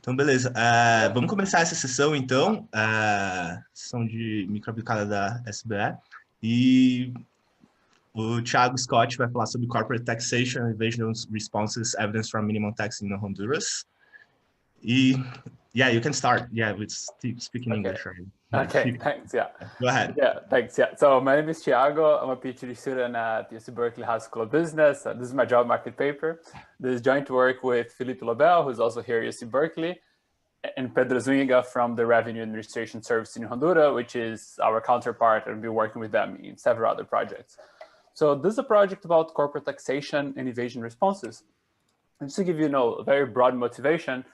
Então, beleza. Vamos começar essa sessão, então. Sessão de microaplicada da SBE. E o Thiago Scott vai falar sobre Corporate Taxation, Evasion Responses, Evidence from Minimum Tax in Honduras. Yeah, you can start. Yeah, with speaking English. Right? Okay, thanks. Yeah. Go ahead. Yeah, thanks. Yeah. So my name is Thiago. I'm a PhD student at UC Berkeley House School of Business. This is my job market paper. This is joint work with Felipe Lobel, who's also here at UC Berkeley, and Pedro Zuniga from the Revenue Administration Service in Honduras, which is our counterpart, and we've been working with them in several other projects. So this is a project about corporate taxation and evasion responses. And just to give you a very broad motivation,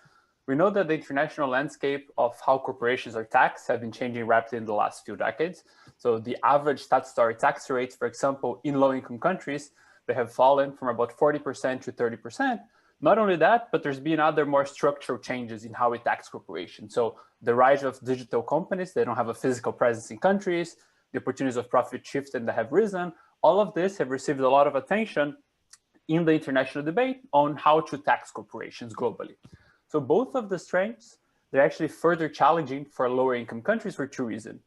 we know that the international landscape of how corporations are taxed have been changing rapidly in the last few decades. So the average statutory tax rates, for example, in low-income countries, they have fallen from about 40% to 30%. Not only that, but there's been other more structural changes in how we tax corporations. So the rise of digital companies, they don't have a physical presence in countries, the opportunities of profit shifting that have risen, all of this have received a lot of attention in the international debate on how to tax corporations globally. So both of the strengths, they're actually further challenging for lower income countries for two reasons.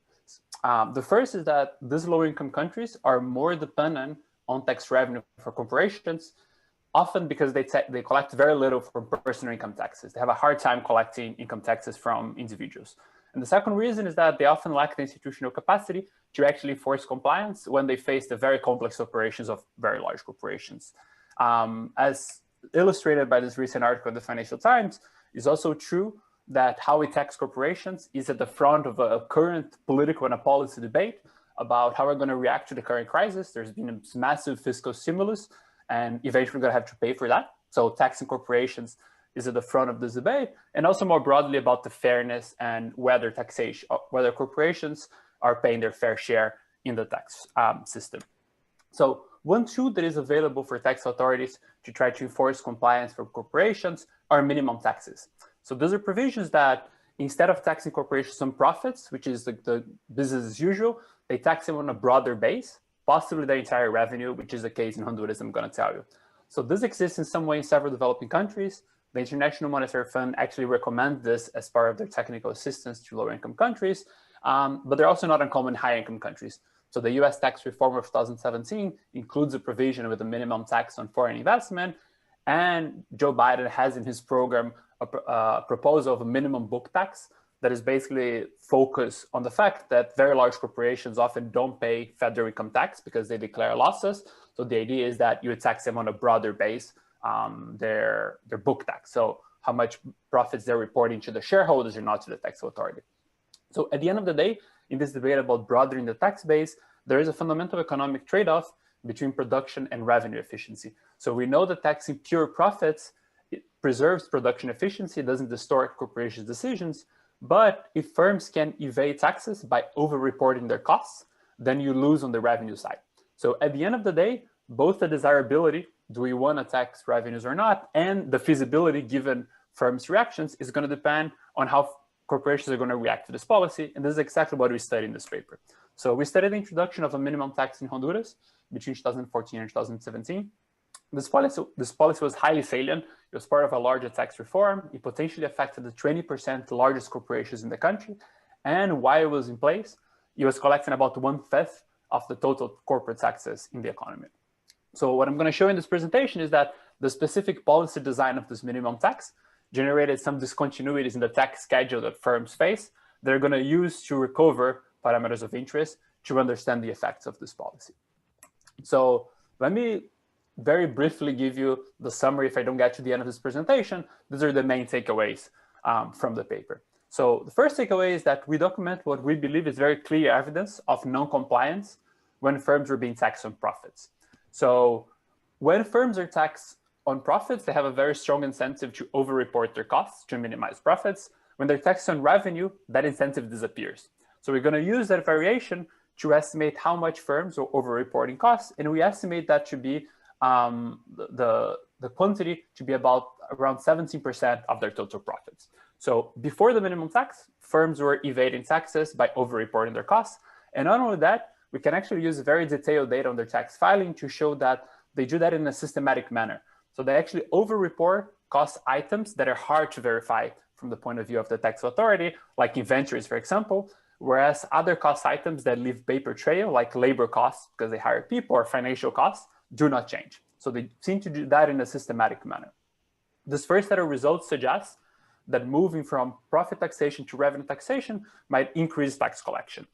The first is that these lower income countries are more dependent on tax revenue for corporations, often because they collect very little from personal income taxes. They have a hard time collecting income taxes from individuals. And the second reason is that they often lack the institutional capacity to actually force compliance when they face the very complex operations of very large corporations. As illustrated by this recent article in the Financial Times, it's also true that how we tax corporations is at the front of a current political and a policy debate about how we're going to react to the current crisis. There's been a massive fiscal stimulus, and eventually we're going to have to pay for that. So taxing corporations is at the front of this debate, and also more broadly about the fairness and whether corporations are paying their fair share in the tax system. So one tool that is available for tax authorities to try to enforce compliance for corporations are minimum taxes. So those are provisions that instead of taxing corporations on profits, which is the business as usual, they tax them on a broader base, possibly their entire revenue, which is the case in Honduras, I'm going to tell you. So this exists in some way in several developing countries. The International Monetary Fund actually recommends this as part of their technical assistance to lower income countries, but they're also not uncommon in high income countries. So the US tax reform of 2017 includes a provision with a minimum tax on foreign investment. And Joe Biden has in his program a proposal of a minimum book tax that is basically focused on the fact that very large corporations often don't pay federal income tax because they declare losses. So the idea is that you would tax them on a broader base, their book tax. So how much profits they're reporting to the shareholders and not to the tax authority. So at the end of the day, in this debate about broadening the tax base, there is a fundamental economic trade-off between production and revenue efficiency. So we know that taxing pure profits, it preserves production efficiency, it doesn't distort corporations' decisions, but if firms can evade taxes by over-reporting their costs, then you lose on the revenue side. So at the end of the day, both the desirability, do we want to tax revenues or not, and the feasibility given firms' reactions is going to depend on how corporations are going to react to this policy, and this is exactly what we studied in this paper. So we studied the introduction of a minimum tax in Honduras between 2014 and 2017. This policy was highly salient. It was part of a larger tax reform. It potentially affected the 20% largest corporations in the country. And while it was in place, it was collecting about 1/5 of the total corporate taxes in the economy. So what I'm going to show in this presentation is that the specific policy design of this minimum tax generated some discontinuities in the tax schedule that firms face. They're going to use to recover parameters of interest to understand the effects of this policy. So let me very briefly give you the summary if I don't get to the end of this presentation. These are the main takeaways from the paper. So the first takeaway is that we document what we believe is very clear evidence of non-compliance when firms are being taxed on profits. So when firms are taxed on profits, they have a very strong incentive to over-report their costs to minimize profits. When they're taxed on revenue, that incentive disappears. So we're going to use that variation to estimate how much firms are over-reporting costs, and we estimate that to be the quantity to be about around 17% of their total profits. So before the minimum tax, firms were evading taxes by over-reporting their costs, and not only that, we can actually use very detailed data on their tax filing to show that they do that in a systematic manner. So they actually over-report cost items that are hard to verify from the point of view of the tax authority, like inventories, for example, whereas other cost items that leave paper trail, like labor costs, because they hire people, or financial costs, do not change. So they seem to do that in a systematic manner. This first set of results suggests that moving from profit taxation to revenue taxation might increase tax collection.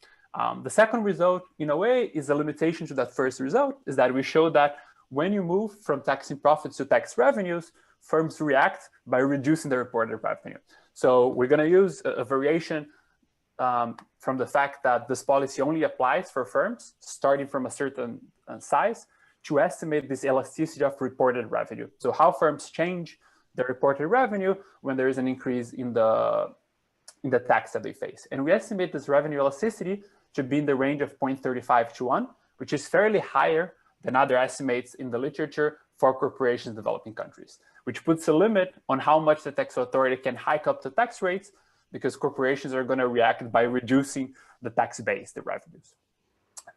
The second result, in a way, is a limitation to that first result, is that we show that when you move from taxing profits to tax revenues, firms react by reducing the reported revenue. So we're going to use a variation from the fact that this policy only applies for firms starting from a certain size to estimate this elasticity of reported revenue. So how firms change their reported revenue when there is an increase in the tax that they face. And we estimate this revenue elasticity to be in the range of 0.35 to 1, which is fairly higher than other estimates in the literature for corporations in developing countries, which puts a limit on how much the tax authority can hike up the tax rates, because corporations are going to react by reducing the tax base, the revenues.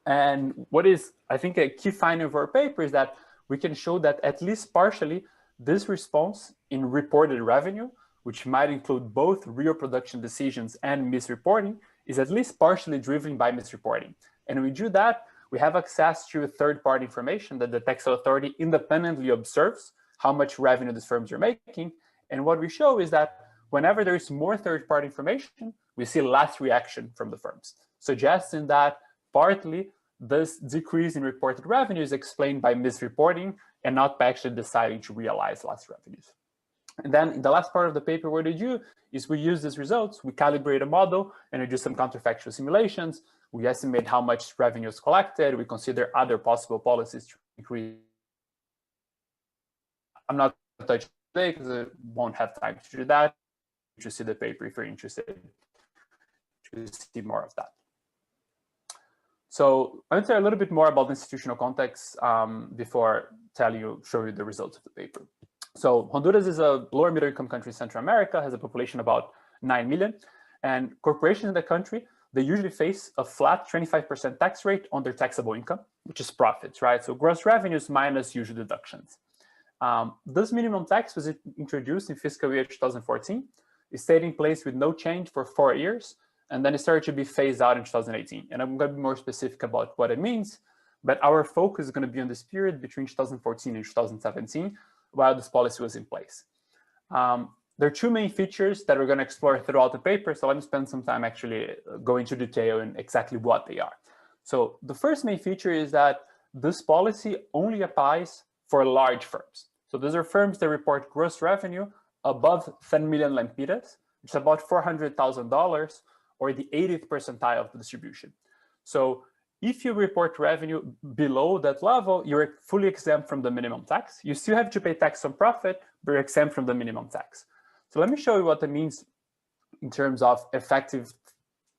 And what is, I think, a key finding of our paper is that we can show that at least partially this response in reported revenue, which might include both real production decisions and misreporting, is at least partially driven by misreporting. And when we do that, we have access to third-party information that the tax authority independently observes how much revenue these firms are making. And what we show is that whenever there is more third-party information, we see less reaction from the firms, suggesting that partly this decrease in reported revenue is explained by misreporting and not by actually deciding to realize less revenues. And then in the last part of the paper, what we do is we use these results, we calibrate a model, and we do some counterfactual simulations. We estimate how much revenue is collected. We consider other possible policies to increase. I'm not going to touch today because I won't have time to do that. To see the paper if you're interested to see more of that. So I'm going to tell you a little bit more about the institutional context before show you the results of the paper. So Honduras is a lower middle income country in Central America, has a population about 9 million. And corporations in the country, they usually face a flat 25% tax rate on their taxable income, which is profits, right? So gross revenues minus usual deductions. This minimum tax was introduced in fiscal year 2014. It stayed in place with no change for 4 years, and then it started to be phased out in 2018. And I'm going to be more specific about what it means, but our focus is going to be on this period between 2014 and 2017, while this policy was in place. There are two main features that we're going to explore throughout the paper, so let me spend some time actually going into detail in exactly what they are. So the first main feature is that this policy only applies for large firms. So those are firms that report gross revenue above 10 million lempiras, which is about $400,000, or the 80th percentile of the distribution. So if you report revenue below that level, you're fully exempt from the minimum tax. You still have to pay tax on profit, but you're exempt from the minimum tax. So let me show you what that means in terms of effective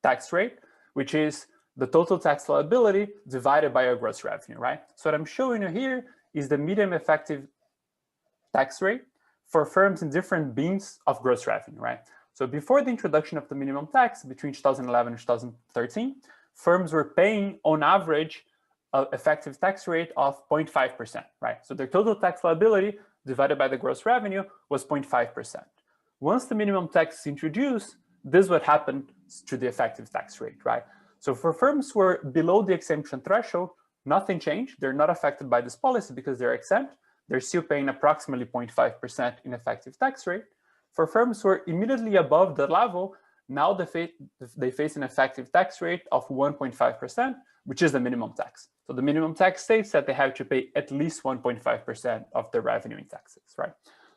tax rate, which is the total tax liability divided by your gross revenue, right? So what I'm showing you here is the median effective tax rate for firms in different beams of gross revenue, right? So before the introduction of the minimum tax between 2011 and 2013, firms were paying on average an effective tax rate of 0.5%, right? So their total tax liability divided by the gross revenue was 0.5%. Once the minimum tax is introduced, this is what happened to the effective tax rate, right? So for firms who are below the exemption threshold, nothing changed. They're not affected by this policy because they're exempt. They're still paying approximately 0.5% in effective tax rate. For firms who are immediately above the level, now they face an effective tax rate of 1.5%, which is the minimum tax. So the minimum tax states that they have to pay at least 1.5% of their revenue in taxes, right?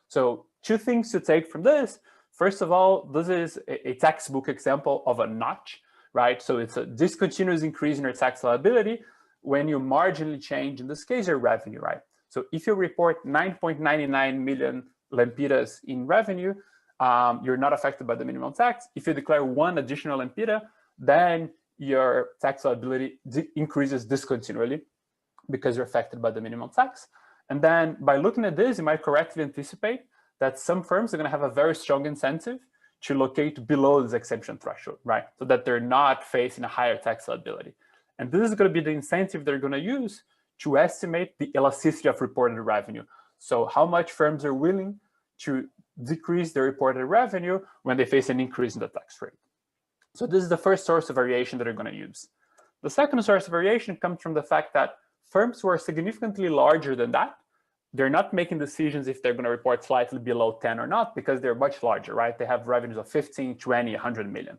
So two things to take from this. First of all, this is a textbook example of a notch, right? So it's a discontinuous increase in your tax liability when you marginally change, in this case, your revenue, right? So if you report 9.99 million lempiras in revenue, you're not affected by the minimum tax. If you declare one additional lempira, then your tax liability increases discontinually because you're affected by the minimum tax. And then by looking at this, you might correctly anticipate that some firms are going to have a very strong incentive to locate below this exemption threshold, right? So that they're not facing a higher tax liability. And this is going to be the incentive they're going to use to estimate the elasticity of reported revenue. So how much firms are willing to decrease their reported revenue when they face an increase in the tax rate. So this is the first source of variation that they're going to use. The second source of variation comes from the fact that firms who are significantly larger than that, they're not making decisions if they're going to report slightly below 10 or not, because they're much larger, right? They have revenues of 15, 20, 100 million.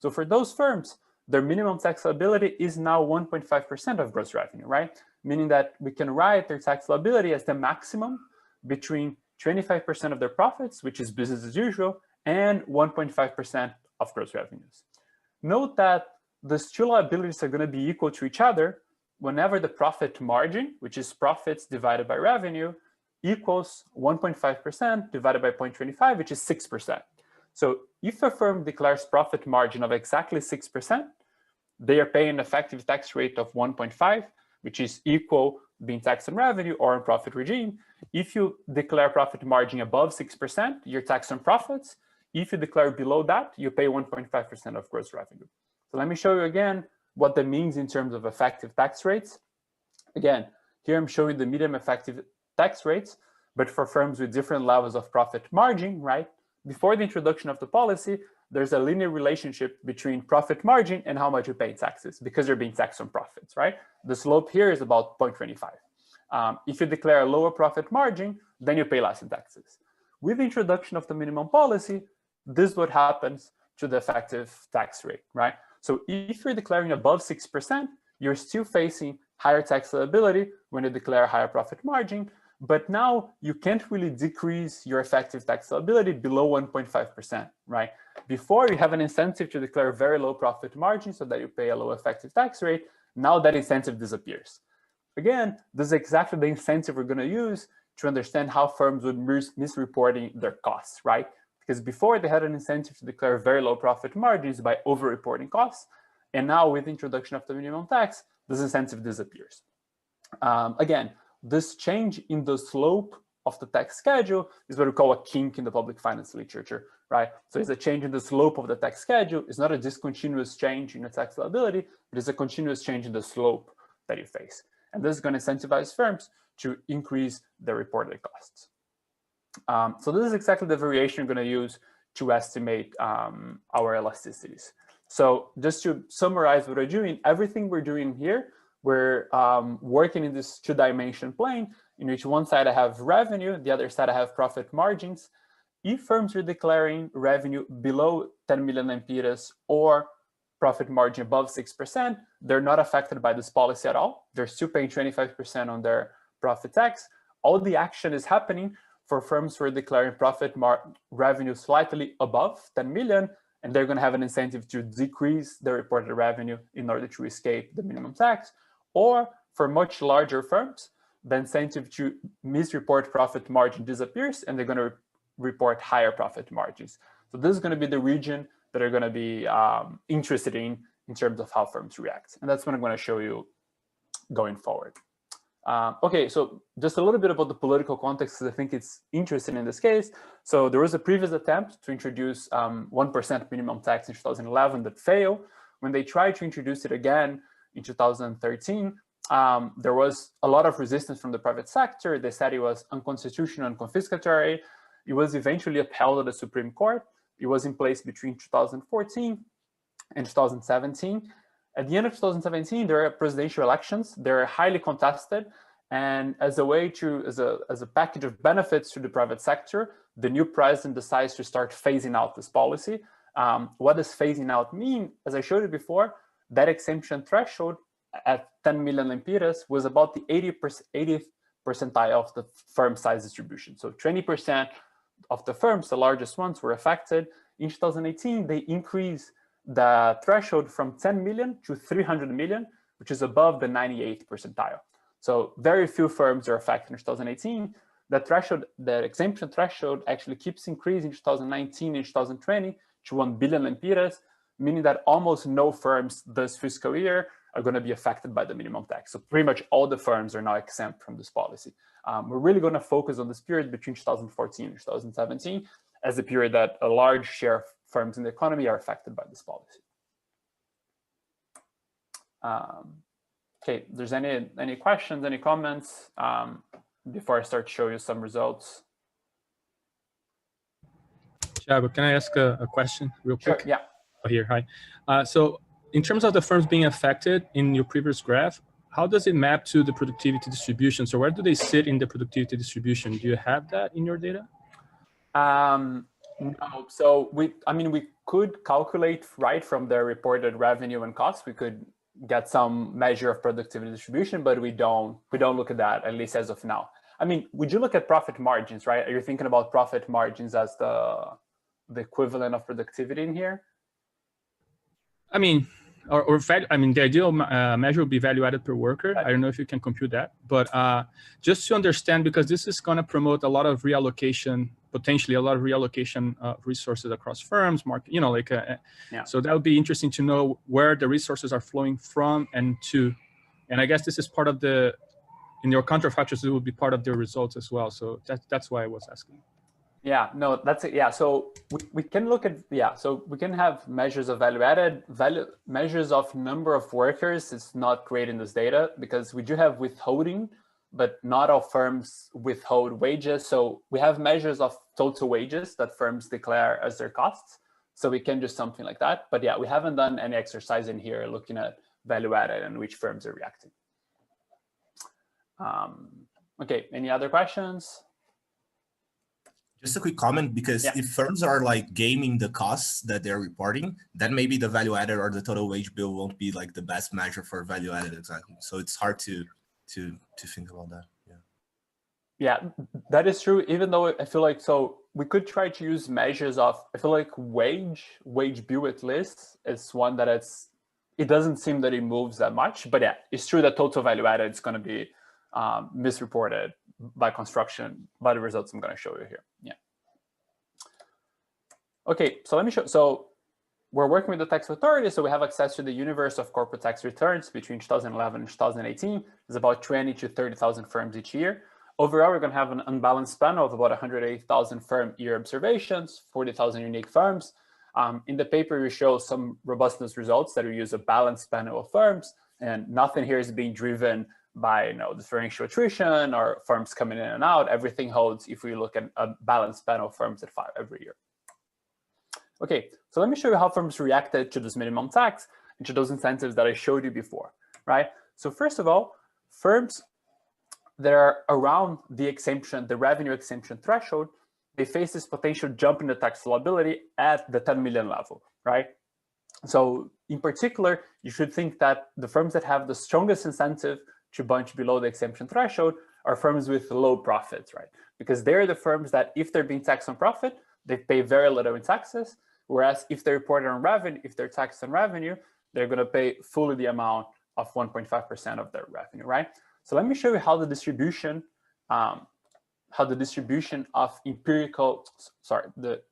So for those firms, their minimum tax liability is now 1.5% of gross revenue, right? Meaning that we can write their tax liability as the maximum between 25% of their profits, which is business as usual, and 1.5% of gross revenues. Note that these two liabilities are going to be equal to each other whenever the profit margin, which is profits divided by revenue, equals 1.5% divided by 0.25, which is 6%. So if a firm declares profit margin of exactly 6%, they are paying an effective tax rate of 1.5, which is equal being taxed on revenue or in profit regime. If you declare profit margin above 6%, you're taxed on profits. If you declare below that, you pay 1.5% of gross revenue. So let me show you again what that means in terms of effective tax rates. Again, here I'm showing the median effective tax rates, but for firms with different levels of profit margin, right? Before the introduction of the policy, there's a linear relationship between profit margin and how much you pay in taxes, because you're being taxed on profits, right? The slope here is about 0.25. If you declare a lower profit margin, then you pay less in taxes. With the introduction of the minimum policy, this is what happens to the effective tax rate, right? So if you're declaring above 6%, you're still facing higher tax liability when you declare a higher profit margin, but now you can't really decrease your effective tax liability below 1.5%, right? Before, you have an incentive to declare a very low profit margin so that you pay a low effective tax rate. Now that incentive disappears. Again, this is exactly the incentive we're going to use to understand how firms would misreporting their costs, right? Because before, they had an incentive to declare very low profit margins by over-reporting costs. And now with the introduction of the minimum tax, this incentive disappears. Again, this change in the slope of the tax schedule is what we call a kink in the public finance literature, right? So it's a change in the slope of the tax schedule. It's not a discontinuous change in the tax liability, but it's a continuous change in the slope that you face. And this is going to incentivize firms to increase their reported costs. So this is exactly the variation we're going to use to estimate our elasticities. So just to summarize what we're doing, everything we're doing here, we're working in this two-dimension plane in which one side I have revenue, the other side I have profit margins. If firms are declaring revenue below 10 million lempiras or profit margin above 6%, they're not affected by this policy at all. They're still paying 25% on their profit tax. All the action is happening for firms who are declaring profit revenue slightly above 10 million, and they're going to have an incentive to decrease their reported revenue in order to escape the minimum tax. Or for much larger firms, the incentive to misreport profit margin disappears, and they're going to report higher profit margins. So this is going to be the region that are going to be interested in terms of how firms react. And that's what I'm going to show you going forward. Okay, so just a little bit about the political context, because I think it's interesting in this case. So there was a previous attempt to introduce 1% minimum tax in 2011 that failed. When they tried to introduce it again in 2013, there was a lot of resistance from the private sector. They said it was unconstitutional and confiscatory. It was eventually upheld at the Supreme Court. It was in place between 2014 and 2017. At the end of 2017, there are presidential elections. They're highly contested. And as a way to, as a package of benefits to the private sector, the new president decides to start phasing out this policy. What does phasing out mean? As I showed you before, that exemption threshold at 10 million lempiras was about the 80th percentile of the firm size distribution. So 20% of the firms, the largest ones, were affected. In 2018, they increased the threshold from 10 million to 300 million, which is above the 98th percentile. So very few firms are affected in 2018. The threshold, the exemption threshold actually keeps increasing in 2019 and 2020 to 1 billion lempiras, meaning that almost no firms this fiscal year are going to be affected by the minimum tax. So pretty much all the firms are now exempt from this policy. We're really going to focus on this period between 2014 and 2017 as the period that a large share of firms in the economy are affected by this policy. Okay, there's any questions, any comments before I start to show you some results? But can I ask a question real quick? Sure, yeah. Oh, here, hi. So in terms of the firms being affected in your previous graph, how does it map to the productivity distribution? So where do they sit in the productivity distribution? Do you have that in your data? No, so we could calculate right from their reported revenue and costs. We could get some measure of productivity distribution, but we don't look at that, at least as of now. I mean, would you look at profit margins, right? Are you thinking about profit margins as the equivalent of productivity in here? I mean, the ideal measure would be value added per worker. Right. I don't know if you can compute that, but just to understand, because this is going to promote a lot of reallocation, potentially a lot of reallocation of resources across firms, market, yeah. So that would be interesting to know where the resources are flowing from and to, and I guess this is part of in your counterfactuals, it would be part of their results as well. So that's why I was asking. Yeah, no, that's it. Yeah, so we can look at, so we can have measures of value added, measures of number of workers. It's not great in this data because we do have withholding, but not all firms withhold wages. So we have measures of total wages that firms declare as their costs. So we can do something like that. But yeah, we haven't done any exercise in here looking at value added and which firms are reacting. Okay, any other questions? Just a quick comment, because if firms are like gaming the costs that they're reporting, then maybe the value added or the total wage bill won't be like the best measure for value added exactly. So it's hard to think about that. Yeah, that is true. Even though I feel like, so we could try to use measures of, I feel like wage bill at least is one that it doesn't seem that it moves that much, but yeah, it's true that total value added is going to be misreported by construction by the results I'm going to show you here. Yeah. Okay, so let me show. So we're working with the tax authority, so we have access to the universe of corporate tax returns between 2011 and 2018. There's about 20 to 30,000 firms each year. Overall, we're going to have an unbalanced panel of about 180,000 firm year observations, 40,000 unique firms. In the paper, we show some robustness results that we use a balanced panel of firms, and nothing here is being driven by differential attrition or firms coming in and out. Everything holds if we look at a balanced panel of firms at 5 every year. Okay, so let me show you how firms reacted to this minimum tax and to those incentives that I showed you before, right? So first of all, firms that are around the exemption, the revenue exemption threshold, they face this potential jump in the tax liability at the 10 million level, right? So in particular, you should think that the firms that have the strongest incentive to bunch below the exemption threshold are firms with low profits, right? Because they're the firms that if they're being taxed on profit, they pay very little in taxes. Whereas if they're reported on revenue, if they're taxed on revenue, they're going to pay fully the amount of 1.5% of their revenue, right? So let me show you how the distribution of the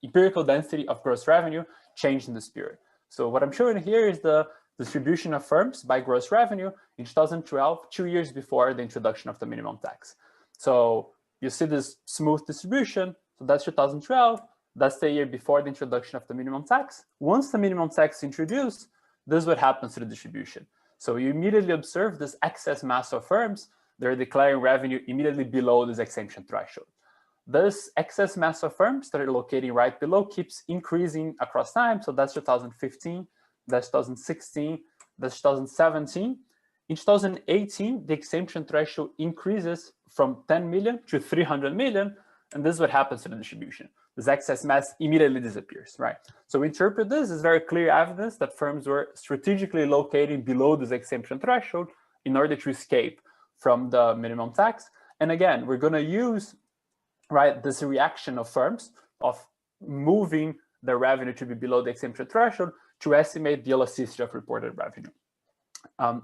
empirical density of gross revenue changed in this period. So what I'm showing here is the distribution of firms by gross revenue in 2012, 2 years before the introduction of the minimum tax. So you see this smooth distribution. So that's 2012. That's the year before the introduction of the minimum tax. Once the minimum tax is introduced, this is what happens to the distribution. So you immediately observe this excess mass of firms that are declaring revenue immediately below this exemption threshold. This excess mass of firms that are locating right below keeps increasing across time. So that's 2015, that's 2016, that's 2017. In 2018, the exemption threshold increases from 10 million to 300 million. And this is what happens to the distribution. This excess mass immediately disappears, right? So we interpret this as very clear evidence that firms were strategically locating below this exemption threshold in order to escape from the minimum tax. And again, we're going to use, right, this reaction of firms of moving their revenue to be below the exemption threshold to estimate the elasticity of reported revenue.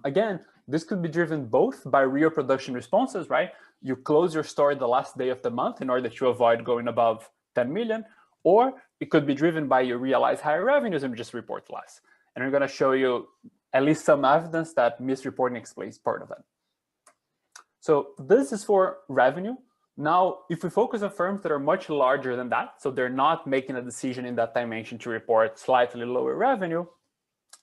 Again, this could be driven both by real production responses, right? You close your store the last day of the month in order to avoid going above 10 million, or it could be driven by you realize higher revenues and just report less. And we're going to show you at least some evidence that misreporting explains part of it. So this is for revenue. Now, if we focus on firms that are much larger than that, so they're not making a decision in that dimension to report slightly lower revenue.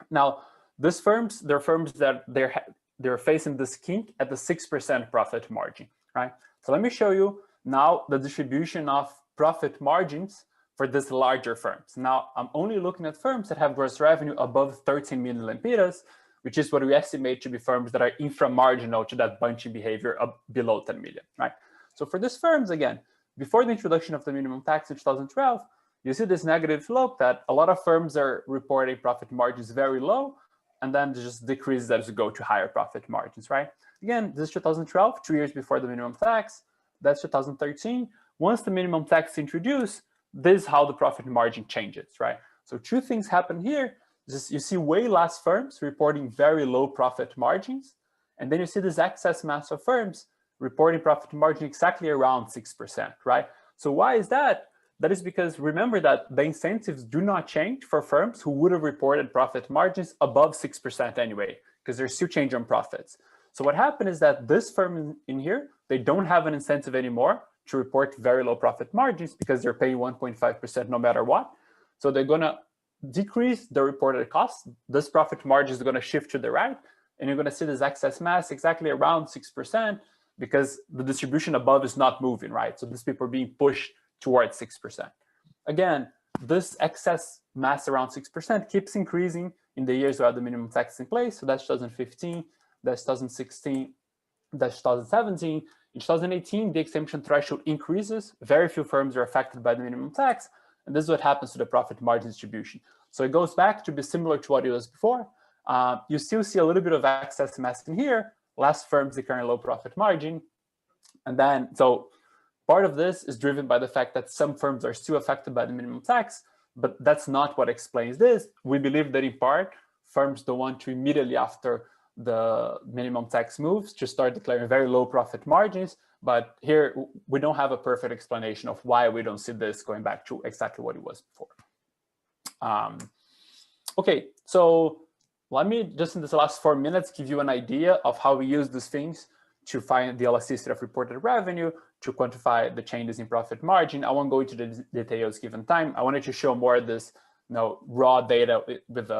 Now, these firms, they're firms that they're facing this kink at the 6% profit margin, right? So let me show you now the distribution of profit margins for these larger firms. Now, I'm only looking at firms that have gross revenue above 13 million lempiras, which is what we estimate to be firms that are inframarginal to that bunching behavior below 10 million, right? So for these firms, again, before the introduction of the minimum tax in 2012, you see this negative slope that a lot of firms are reporting profit margins very low, and then just decreases as you go to higher profit margins, right? Again, this is 2012, 2 years before the minimum tax. That's 2013. Once the minimum tax is introduced, this is how the profit margin changes, right? So two things happen here. Just you see way less firms reporting very low profit margins, and then you see this excess mass of firms reporting profit margin exactly around 6%, right? So why is that? That is because remember that the incentives do not change for firms who would have reported profit margins above 6% anyway, because they're still changing on profits. So what happened is that this firm in here, they don't have an incentive anymore to report very low profit margins because they're paying 1.5% no matter what. So they're gonna decrease the reported costs. This profit margin is gonna shift to the right, and you're gonna see this excess mass exactly around 6% because the distribution above is not moving, right? So these people are being pushed towards 6%. Again, this excess mass around 6% keeps increasing in the years where the minimum tax is in place. So that's 2015, that's 2016, that's 2017. In 2018, the exemption threshold increases. Very few firms are affected by the minimum tax. And this is what happens to the profit margin distribution. So it goes back to be similar to what it was before. You still see a little bit of excess mass in here, less firms declaring low profit margin. And then, so part of this is driven by the fact that some firms are still affected by the minimum tax, but that's not what explains this. We believe that in part, firms don't want to immediately after the minimum tax moves to start declaring very low profit margins. But here, we don't have a perfect explanation of why we don't see this going back to exactly what it was before. Okay, so let me just in this last 4 minutes give you an idea of how we use these things to find the elasticity of reported revenue, to quantify the changes in profit margin. I won't go into the details given time. I wanted to show more of this raw data with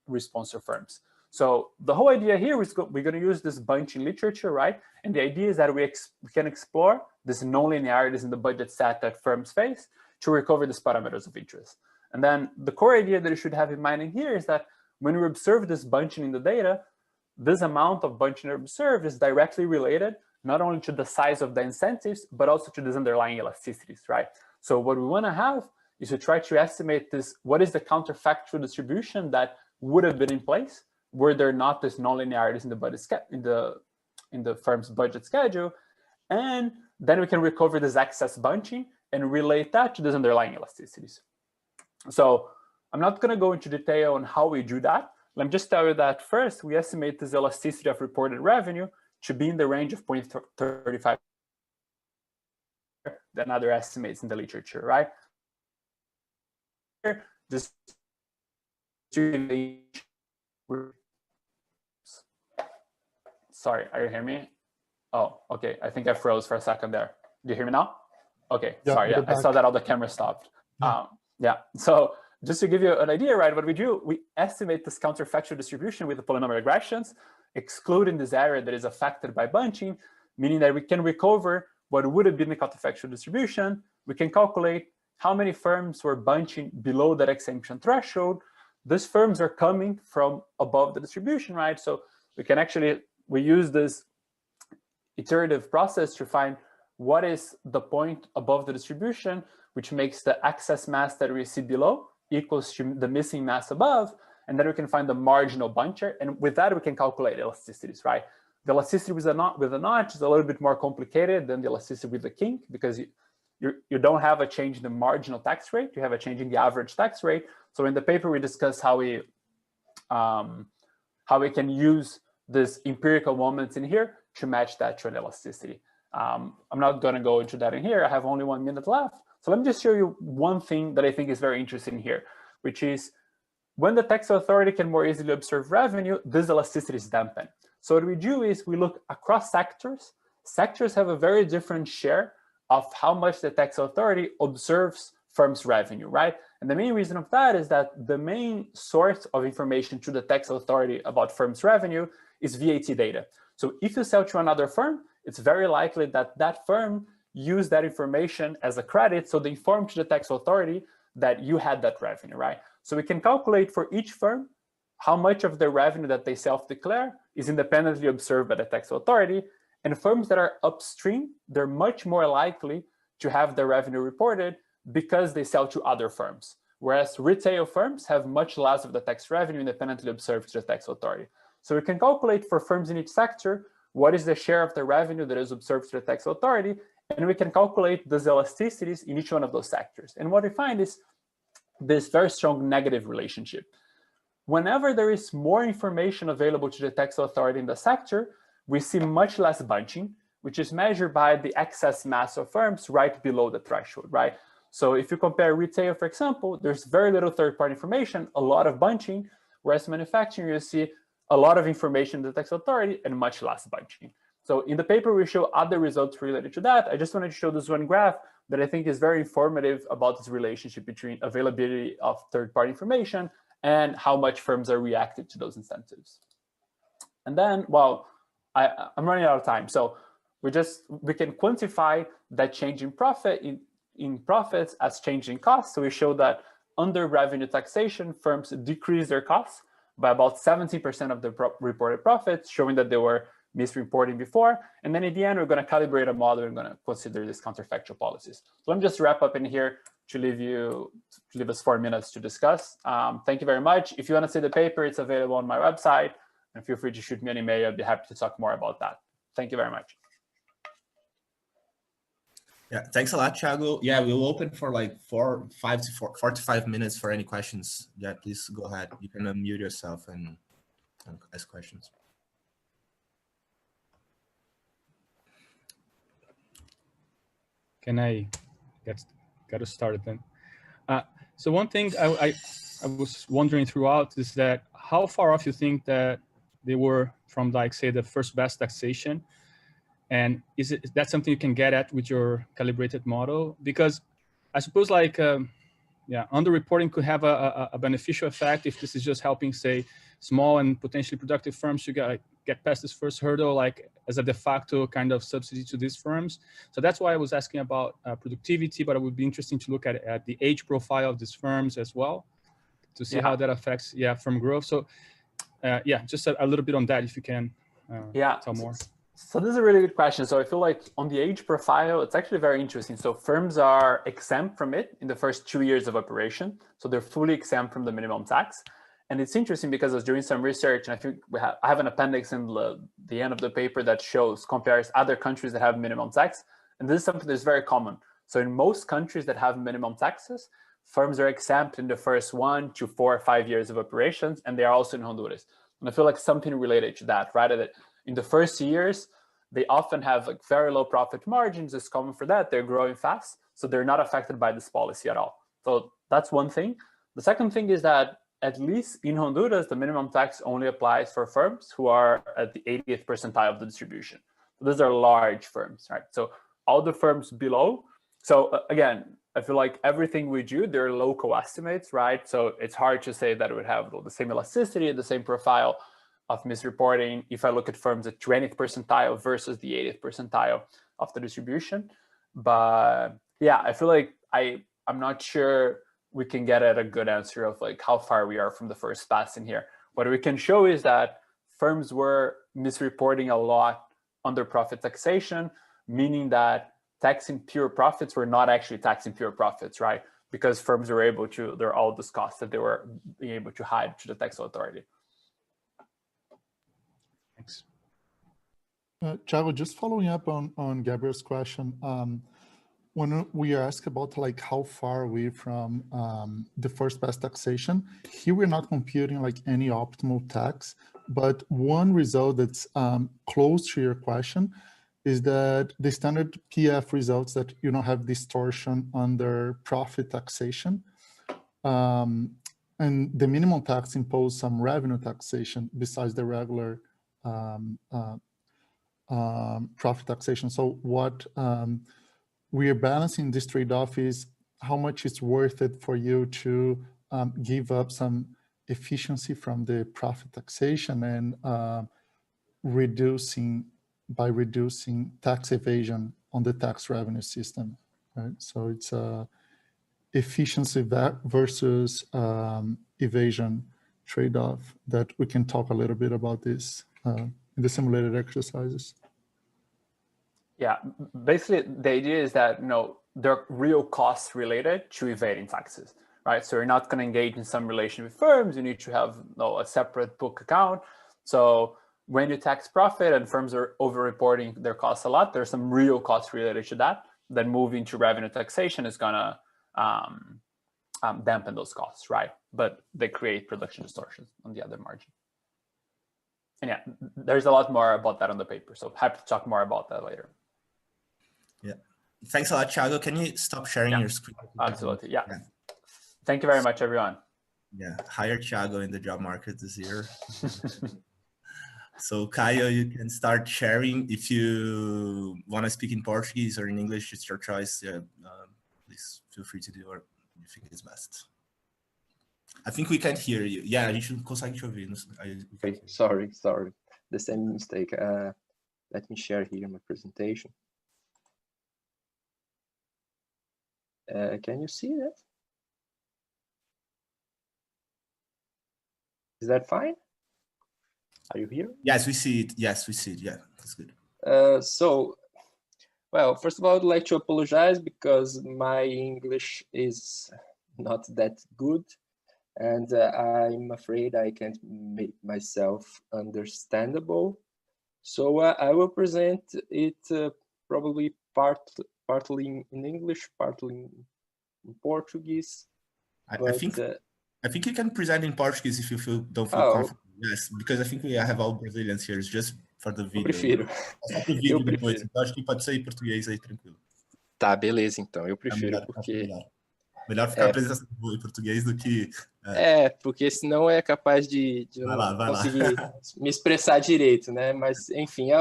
responsive firms. So the whole idea here is we're going to use this bunching literature, right? And the idea is that we can explore these nonlinearities in the budget set that firms face to recover these parameters of interest. And then the core idea that you should have in mind in here is that when we observe this bunching in the data, this amount of bunching observed is directly related not only to the size of the incentives, but also to these underlying elasticities, right? So what we want to have is to try to estimate this, what is the counterfactual distribution that would have been in place were there not this nonlinearities in the budget in the firm's budget schedule, and then we can recover this excess bunching and relate that to these underlying elasticities. So I'm not going to go into detail on how we do that. Let me just tell you that first, we estimate this elasticity of reported revenue to be in the range of 0.35 than other estimates in the literature, right? Just sorry, are you hearing me? Oh, okay. I think I froze for a second there. Do you hear me now? Okay, yeah, sorry. Yeah, I saw that all the cameras stopped. Yeah, so just to give you an idea, right, what we do, we estimate this counterfactual distribution with the polynomial regressions, excluding this area that is affected by bunching, meaning that we can recover what would have been the counterfactual distribution. We can calculate how many firms were bunching below that exemption threshold. These firms are coming from above the distribution, right? So we can actually, we use this iterative process to find what is the point above the distribution, which makes the excess mass that we see below equals to the missing mass above, and then we can find the marginal buncher, and with that we can calculate elasticities, right? The elasticity with a notch is a little bit more complicated than the elasticity with the kink, because you don't have a change in the marginal tax rate, you have a change in the average tax rate. So in the paper we discuss how we can use this empirical moments in here to match that to an elasticity. I'm not going to go into that in here. I have only 1 minute left. So let me just show you one thing that I think is very interesting here, which is when the tax authority can more easily observe revenue, this elasticity is dampened. So what we do is we look across sectors. Sectors have a very different share of how much the tax authority observes firms' revenue, right? And the main reason of that is that the main source of information to the tax authority about firms' revenue is VAT data. So if you sell to another firm, it's very likely that that firm use that information as a credit, so they inform to the tax authority that you had that revenue, right? So we can calculate for each firm how much of their revenue that they self-declare is independently observed by the tax authority. And firms that are upstream, they're much more likely to have their revenue reported because they sell to other firms. Whereas retail firms have much less of the tax revenue independently observed to the tax authority. So we can calculate for firms in each sector what is the share of the revenue that is observed to the tax authority, and we can calculate those elasticities in each one of those sectors. And what we find is this very strong negative relationship. Whenever there is more information available to the tax authority in the sector, we see much less bunching, which is measured by the excess mass of firms right below the threshold, right? So if you compare retail, for example, there's very little third-party information, a lot of bunching, whereas manufacturing, you see a lot of information in the tax authority and much less bunching. So in the paper, we show other results related to that. I just wanted to show this one graph that I think is very informative about this relationship between availability of third-party information and how much firms are reacting to those incentives. And then, well, I'm running out of time. So we can quantify that change in profit in profits as change in costs. So we show that under revenue taxation, firms decrease their costs by about 70% of their reported profits, showing that they were misreporting before. And then in the end, we're going to calibrate a model. We're going to consider these counterfactual policies. So let me just wrap up in here to leave us 4 minutes to discuss. Thank you very much. If you want to see the paper, it's available on my website. And feel free to shoot me an email. I'd be happy to talk more about that. Thank you very much. Yeah, thanks a lot, Thiago. Yeah, we'll open for like 4 to 5 minutes for any questions. Yeah, please go ahead. You can unmute yourself and ask questions. Can I get us started then? So one thing I was wondering throughout is that how far off you think that they were from, like, say, the first best taxation? And is that something you can get at with your calibrated model? Because I suppose, like, underreporting could have a beneficial effect if this is just helping, say, small and potentially productive firms to get past this first hurdle, like as a de facto kind of subsidy to these firms. So that's why I was asking about productivity, but it would be interesting to look at the age profile of these firms as well to see how that affects, firm growth. So just a little bit on that, if you can tell more. So this is a really good question. So I feel like on the age profile, it's actually very interesting. So firms are exempt from it in the first 2 years of operation. So they're fully exempt from the minimum tax. And it's interesting because I was doing some research, and I think I have an appendix in the end of the paper that compares other countries that have minimum tax. And this is something that's very common. So in most countries that have minimum taxes, firms are exempt in the first 1 to 4 or 5 years of operations, and they are also in Honduras. And I feel like something related to that, right? That in the first years, they often have like very low profit margins. It's common for that. They're growing fast, so they're not affected by this policy at all. So that's one thing. The second thing is that at least in Honduras, the minimum tax only applies for firms who are at the 80th percentile of the distribution. So those are large firms, right? So all the firms below. So again, I feel like everything we do, they're local estimates, right? So it's hard to say that it would have the same elasticity, the same profile of misreporting if I look at firms at 20th percentile versus the 80th percentile of the distribution. But yeah, I feel like I'm not sure we can get at a good answer of like how far we are from the first pass in here. What we can show is that firms were misreporting a lot under profit taxation, meaning that taxing pure profits were not actually taxing pure profits, right? Because firms were able to, there are all those costs that they were being able to hide to the tax authority. Thanks. Thiago, just following up on Gabriel's question, when we ask about like how far away from the first best taxation, here we're not computing like any optimal tax, but one result that's close to your question is that the standard PF results that you don't have distortion under profit taxation. And the minimum tax imposed some revenue taxation besides the regular profit taxation. So what we are balancing this trade-off is how much it's worth it for you to give up some efficiency from the profit taxation and reducing tax evasion on the tax revenue system, right? So it's efficiency versus evasion trade-off that we can talk a little bit about this in the simulated exercises. Yeah, basically the idea is that, you know, there are real costs related to evading taxes, right? So you're not going to engage in some relation with firms. You need to have, you know, a separate book account. So when you tax profit and firms are over-reporting their costs a lot, there's some real costs related to that. Then moving to revenue taxation is going to dampen those costs, right? But they create production distortions on the other margin. And yeah, there's a lot more about that on the paper. So happy to talk more about that later. Yeah. Thanks a lot, Thiago. Can you stop sharing your screen? Absolutely. Yeah. Thank you very much, everyone. Yeah. Hire Thiago in the job market this year. So Caio, you can start sharing. If you want to speak in Portuguese or in English, it's your choice. Yeah, please feel free to do what you think is best. I think we can't hear you. Yeah, a gente não consegue te ouvir. Okay, sorry. The same mistake. Let me share here my presentation. Can you see that? Is that fine? Are you here? Yes, we see it. Yes, we see it. Yeah, that's good. So, well, first of all, I'd like to apologize because my English is not that good. And I'm afraid I can't make myself understandable. So I will present it probably partly in English, partly in Portuguese. I think you can present in Portuguese if you don't feel comfortable. Yes, because I think we have all Brazilians here. It's just for the video. Eu prefiro. É pro vídeo depois. Então acho que pode ser em português aí, tranquilo. Tá, beleza, então. Eu prefiro, porque... Melhor ficar a apresentação em português do que... porque senão é capaz de eu não conseguir me expressar direito, né? Mas, enfim, a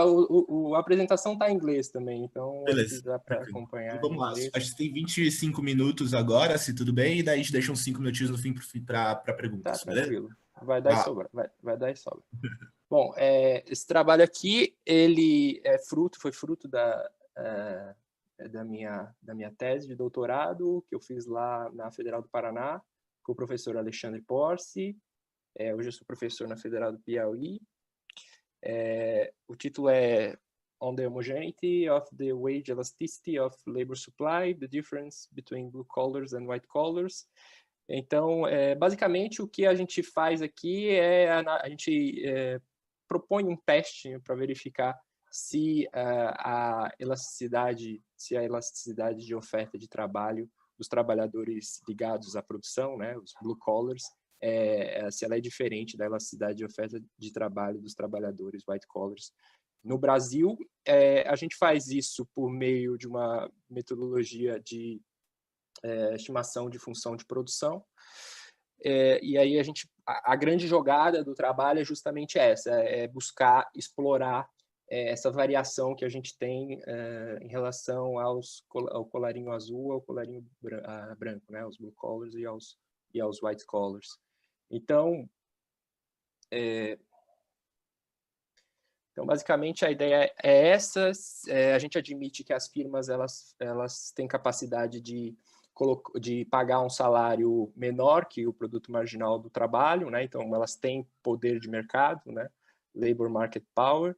apresentação está em inglês também, então beleza, dá para acompanhar. Então, vamos lá, acho que tem 25 minutos agora, se tudo bem, e daí a gente deixa uns 5 minutinhos no fim para perguntas, tá, tranquilo. Vai dar e sobra, vai dar e sobra. Bom, esse trabalho aqui, ele foi fruto da minha tese de doutorado, que eu fiz lá na Federal do Paraná, com o professor Alexandre Porce. Hoje eu sou professor na Federal do Piauí. O título é On the Homogeneity of the Wage Elasticity of Labor Supply, the Difference Between Blue Collars and White Collars. Então, basicamente, o que a gente faz aqui a gente propõe um teste para verificar se a elasticidade de oferta de trabalho dos trabalhadores ligados à produção, né, os blue collars, se ela é diferente da elasticidade de oferta de trabalho dos trabalhadores white collars. No Brasil, a gente faz isso por meio de uma metodologia de estimação de função de produção. E aí a grande jogada do trabalho é justamente essa, buscar explorar essa variação que a gente tem em relação ao colarinho azul, ao colarinho branco, né, aos blue collars e aos white collars. Então, basicamente, a ideia é essa. A gente admite que as firmas elas têm capacidade de pagar um salário menor que o produto marginal do trabalho, né? Então, elas têm poder de mercado, né? Labor Market Power.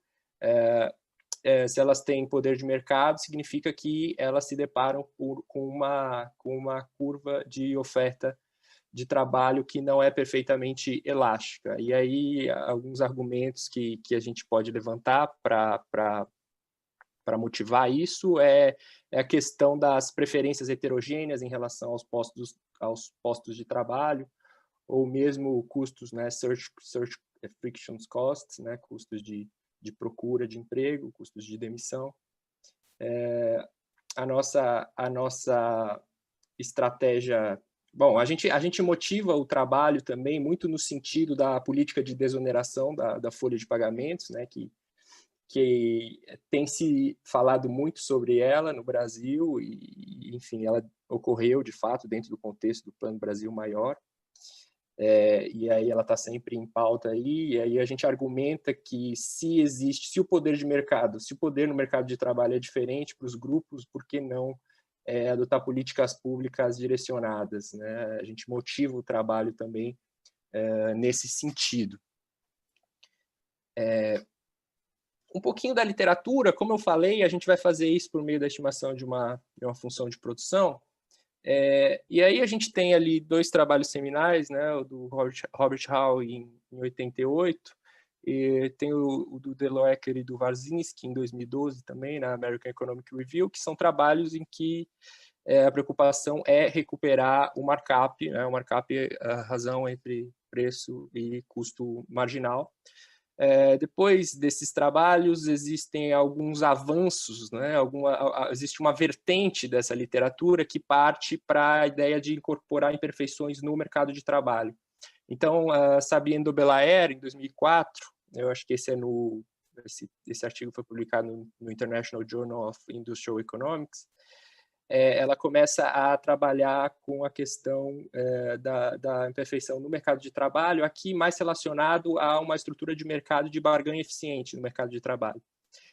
Se elas têm poder de mercado, significa que elas se deparam com uma curva de oferta de trabalho que não é perfeitamente elástica. E aí, alguns argumentos que a gente pode levantar para motivar isso é a questão das preferências heterogêneas em relação aos postos de trabalho, ou mesmo custos, né, search frictions costs, né, custos de procura de emprego, custos de demissão. A nossa estratégia... Bom, a gente motiva o trabalho também muito no sentido da política de desoneração da folha de pagamentos, né, que tem se falado muito sobre ela no Brasil e, enfim, ela ocorreu, de fato, dentro do contexto do Plano Brasil Maior. e aí ela está sempre em pauta aí, e aí a gente argumenta que se o poder no mercado de trabalho é diferente para os grupos, por que não adotar políticas públicas direcionadas, né? A gente motiva o trabalho também nesse sentido. Um pouquinho da literatura, como eu falei, a gente vai fazer isso por meio da estimação de uma função de produção. E aí a gente tem ali 2 trabalhos seminais, né, o do Robert Hall em 88, e tem o do Deloecker e do Warszynski em 2012 também, na American Economic Review, que são trabalhos em que a preocupação é recuperar o markup, né, o markup é a razão entre preço e custo marginal. Depois desses trabalhos, existem alguns avanços, né? Existe uma vertente dessa literatura que parte para a ideia de incorporar imperfeições no mercado de trabalho. Então, Sabien Dobelaer, em 2004, eu acho que esse artigo foi publicado no International Journal of Industrial Economics, ela começa a trabalhar com a questão da imperfeição no mercado de trabalho, aqui mais relacionado a uma estrutura de mercado de barganha eficiente no mercado de trabalho.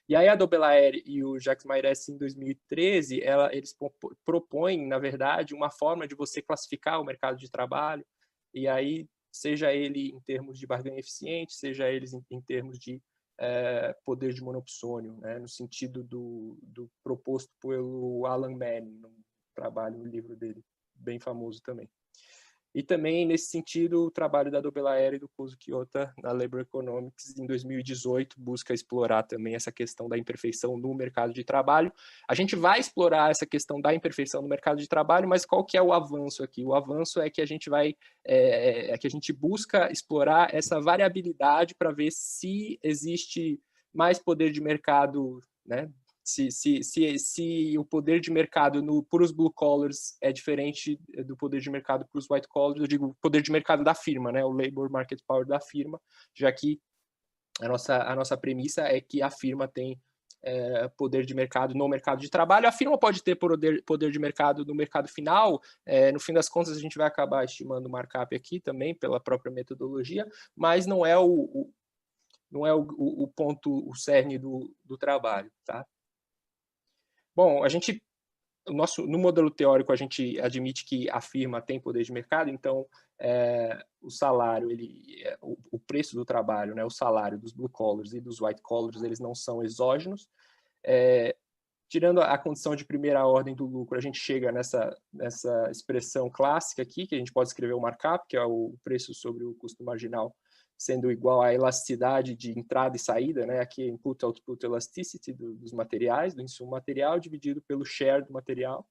E aí a Dobelaer e o Jacques Maires, em 2013, eles propõem, na verdade, uma forma de você classificar o mercado de trabalho, e aí, seja ele em termos de barganha eficiente, seja eles em termos de poder de monopsônio, né, no sentido do proposto pelo Alan Manning, no livro dele, bem famoso também. E também, nesse sentido, o trabalho da Dobelaer e do Kozo Kiyota na Labor Economics, em 2018, busca explorar também essa questão da imperfeição no mercado de trabalho. A gente vai explorar essa questão da imperfeição no mercado de trabalho, mas qual que é o avanço aqui? O avanço é que a gente que a gente busca explorar essa variabilidade para ver se existe mais poder de mercado, né? Se o poder de mercado para os blue collars é diferente do poder de mercado para os white collars, eu digo poder de mercado da firma, né, o labor market power da firma, já que a nossa premissa é que a firma tem poder de mercado no mercado de trabalho. A firma pode ter poder de mercado no mercado final, no fim das contas a gente vai acabar estimando o markup aqui também pela própria metodologia, mas não é o ponto, o cerne do trabalho, tá? Bom, no modelo teórico, a gente admite que a firma tem poder de mercado, então o salário, o preço do trabalho, né, o salário dos blue collars e dos white collars, eles não são exógenos. Tirando a condição de primeira ordem do lucro, a gente chega nessa expressão clássica aqui, que a gente pode escrever o markup, que é o preço sobre o custo marginal, sendo igual à elasticidade de entrada e saída, né? Aqui é input, output, elasticity dos materiais, do insumo material, dividido pelo share do material.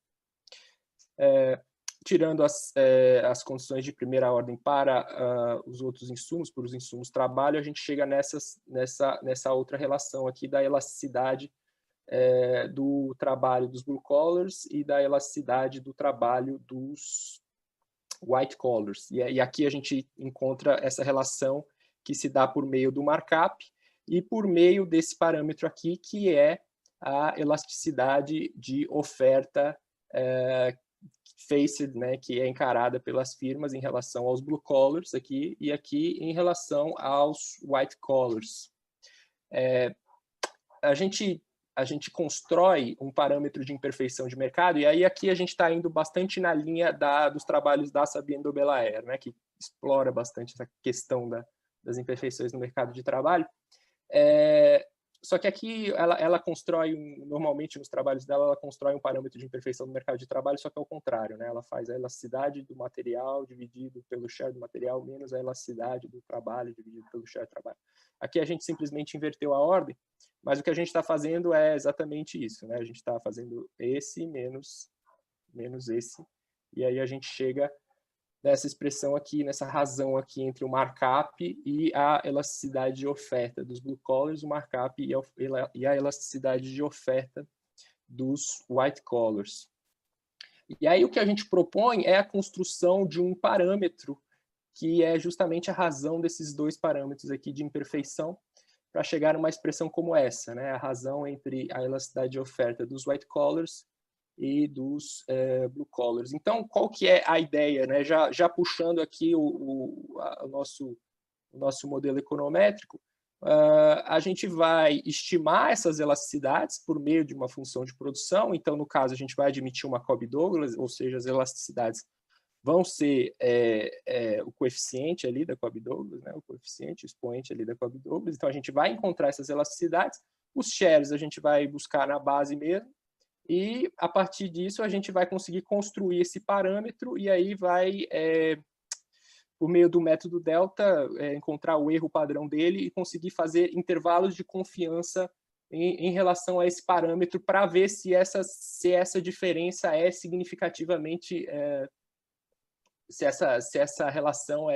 Tirando as condições de primeira ordem para os outros insumos, para os insumos trabalho, a gente chega nessa outra relação aqui da elasticidade do trabalho dos blue collars e da elasticidade do trabalho dos white collars. E aqui a gente encontra essa relação que se dá por meio do markup e por meio desse parâmetro aqui, que é a elasticidade de oferta faced, né, que é encarada pelas firmas em relação aos blue collars aqui, e aqui em relação aos white collars. A gente constrói um parâmetro de imperfeição de mercado, e aí aqui a gente está indo bastante na linha dos trabalhos da Sabien Dobelaer, né, que explora bastante essa questão das imperfeições no mercado de trabalho. Só que aqui ela constrói, normalmente nos trabalhos dela, ela constrói um parâmetro de imperfeição no mercado de trabalho, só que ao contrário, né? Ela faz a elasticidade do material dividido pelo share do material menos a elasticidade do trabalho dividido pelo share do trabalho. Aqui a gente simplesmente inverteu a ordem, mas o que a gente está fazendo é exatamente isso, né? A gente está fazendo esse menos esse, e aí a gente chega nessa expressão aqui, nessa razão aqui entre o markup e a elasticidade de oferta dos blue collars, o markup e a elasticidade de oferta dos white collars. E aí o que a gente propõe é a construção de um parâmetro que é justamente a razão desses 2 parâmetros aqui de imperfeição para chegar a uma expressão como essa, né? A razão entre a elasticidade de oferta dos white collars e dos blue collars. Então, qual que é a ideia, né? Já puxando aqui o nosso modelo econométrico, a gente vai estimar essas elasticidades por meio de uma função de produção. Então, no caso, a gente vai admitir uma Cobb-Douglas, ou seja, as elasticidades vão ser o coeficiente ali da Cobb-Douglas, né? O coeficiente, o expoente ali da Cobb-Douglas. Então, a gente vai encontrar essas elasticidades. Os shares a gente vai buscar na base mesmo, e a partir disso a gente vai conseguir construir esse parâmetro, e aí vai, por meio do método delta, encontrar o erro padrão dele e conseguir fazer intervalos de confiança em relação a esse parâmetro para ver se essa diferença é significativamente... se essa relação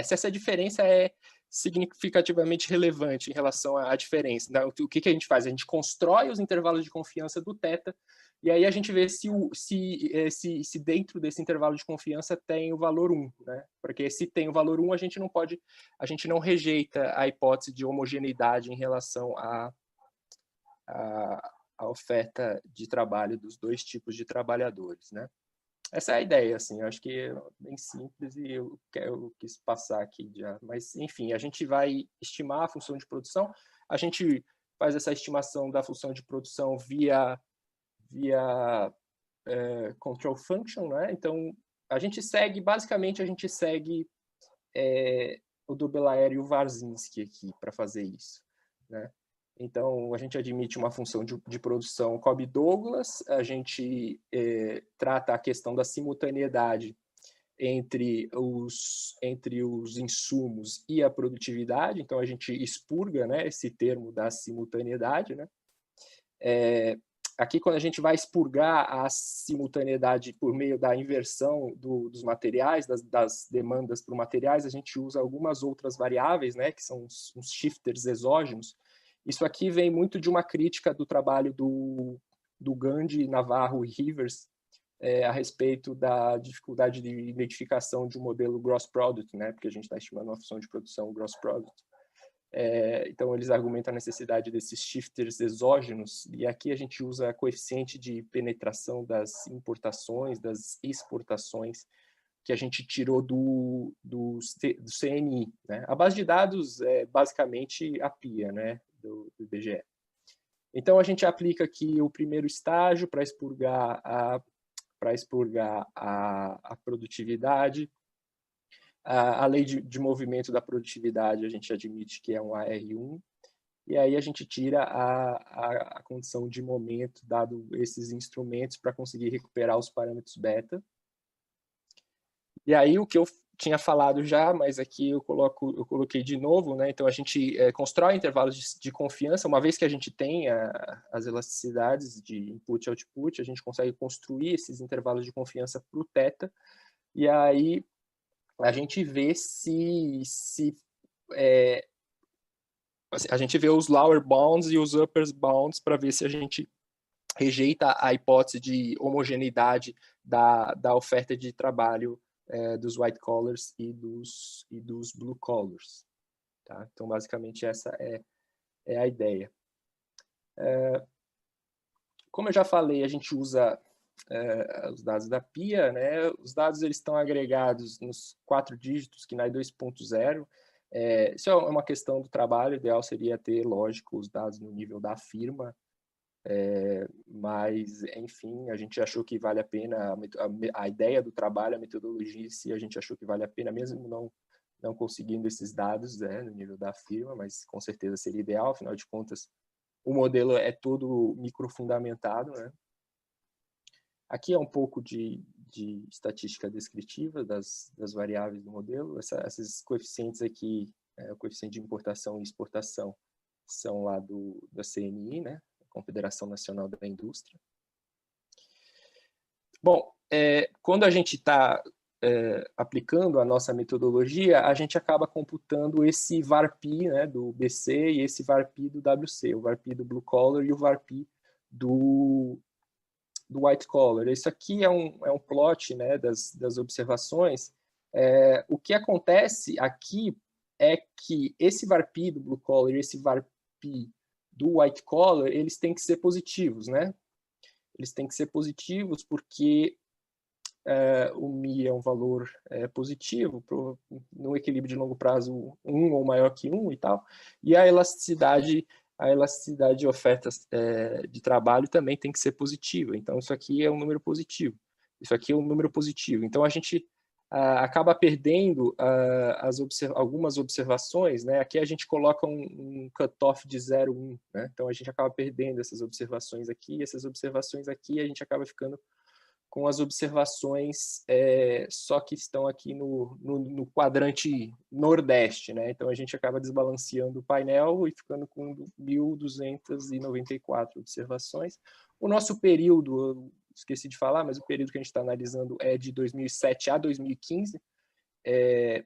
se essa diferença é significativamente relevante em relação à diferença. O que a gente faz? A gente constrói os intervalos de confiança do θ, e aí a gente vê se dentro desse intervalo de confiança tem o valor 1, né? Porque se tem o valor 1, a gente não rejeita a hipótese de homogeneidade em relação à oferta de trabalho dos dois tipos de trabalhadores, né? Essa é a ideia, assim, eu acho que é bem simples e eu quis passar aqui já. Mas, enfim, a gente vai estimar a função de produção, a gente faz essa estimação da função de produção via control function, né? Então, basicamente, a gente segue o Dobelaer e o Warszawski aqui para fazer isso, né? Então, a gente admite uma função de produção Cobb-Douglas, a gente trata a questão da simultaneidade entre os insumos e a produtividade, então a gente expurga, né, esse termo da simultaneidade, né? Aqui, quando a gente vai expurgar a simultaneidade por meio da inversão dos materiais, das demandas por materiais, a gente usa algumas outras variáveis, né, que são os shifters exógenos. Isso aqui vem muito de uma crítica do trabalho do Gandhi, Navarro e Rivers a respeito da dificuldade de identificação de um modelo gross product, né? Porque a gente está estimando uma função de produção gross product. Então, eles argumentam a necessidade desses shifters exógenos, e aqui a gente usa coeficiente de penetração das importações, das exportações, que a gente tirou do CNI, né? A base de dados é basicamente a PIA, né? Do IBGE. Então, a gente aplica aqui o primeiro estágio para expurgar a produtividade. A lei de movimento da produtividade, a gente admite que é um AR1, e aí a gente tira a condição de momento, dado esses instrumentos, para conseguir recuperar os parâmetros beta. E aí, o que eu tinha falado já, mas aqui eu coloquei de novo, né? Então, a gente constrói intervalos de confiança. Uma vez que a gente tem as elasticidades de input e output, a gente consegue construir esses intervalos de confiança para o θ, e aí a gente vê a gente vê os lower bounds e os upper bounds para ver se a gente rejeita a hipótese de homogeneidade da oferta de trabalho dos white collars e dos blue collars, tá? Então, basicamente, essa é a ideia. Como eu já falei, a gente usa os dados da PIA, né? Os dados eles estão agregados nos 4 dígitos, que na 2.0. Isso é uma questão do trabalho, o ideal seria ter, lógico, os dados no nível da firma, mas, enfim, a gente achou que vale a pena, a ideia do trabalho, a metodologia em si, a gente achou que vale a pena, mesmo não conseguindo esses dados no nível da firma, mas com certeza seria ideal, afinal de contas, o modelo é todo microfundamentado, né? Aqui é um pouco de estatística descritiva das variáveis do modelo. Esses coeficientes aqui, o coeficiente de importação e exportação, são lá da CNI, né? Confederação Nacional da Indústria. Bom, quando a gente está aplicando a nossa metodologia, a gente acaba computando esse VARP, né, do BC e esse VARP do WC, o VARP do Blue Collar e o VARP do White Collar. Isso aqui é um plot, né, das observações. O que acontece aqui é que esse VARP do Blue Collar e esse VARP do White Collar, eles têm que ser positivos, né? eles têm que ser positivos porque o Mi é um valor positivo, no equilíbrio de longo prazo 1 ou maior que 1 e tal, e a elasticidade de ofertas de trabalho também tem que ser positiva. Então, isso aqui é um número positivo. Isso aqui é um número positivo. Então, a gente acaba perdendo algumas observações, né? Aqui a gente coloca um cutoff de 0,1, né? Então, a gente acaba perdendo essas observações aqui, e essas observações aqui a gente acaba ficando com as observações só que estão aqui no quadrante nordeste, né? Então, a gente acaba desbalanceando o painel e ficando com 1.294 observações. O nosso período, eu esqueci de falar, mas o período que a gente está analisando é de 2007 a 2015.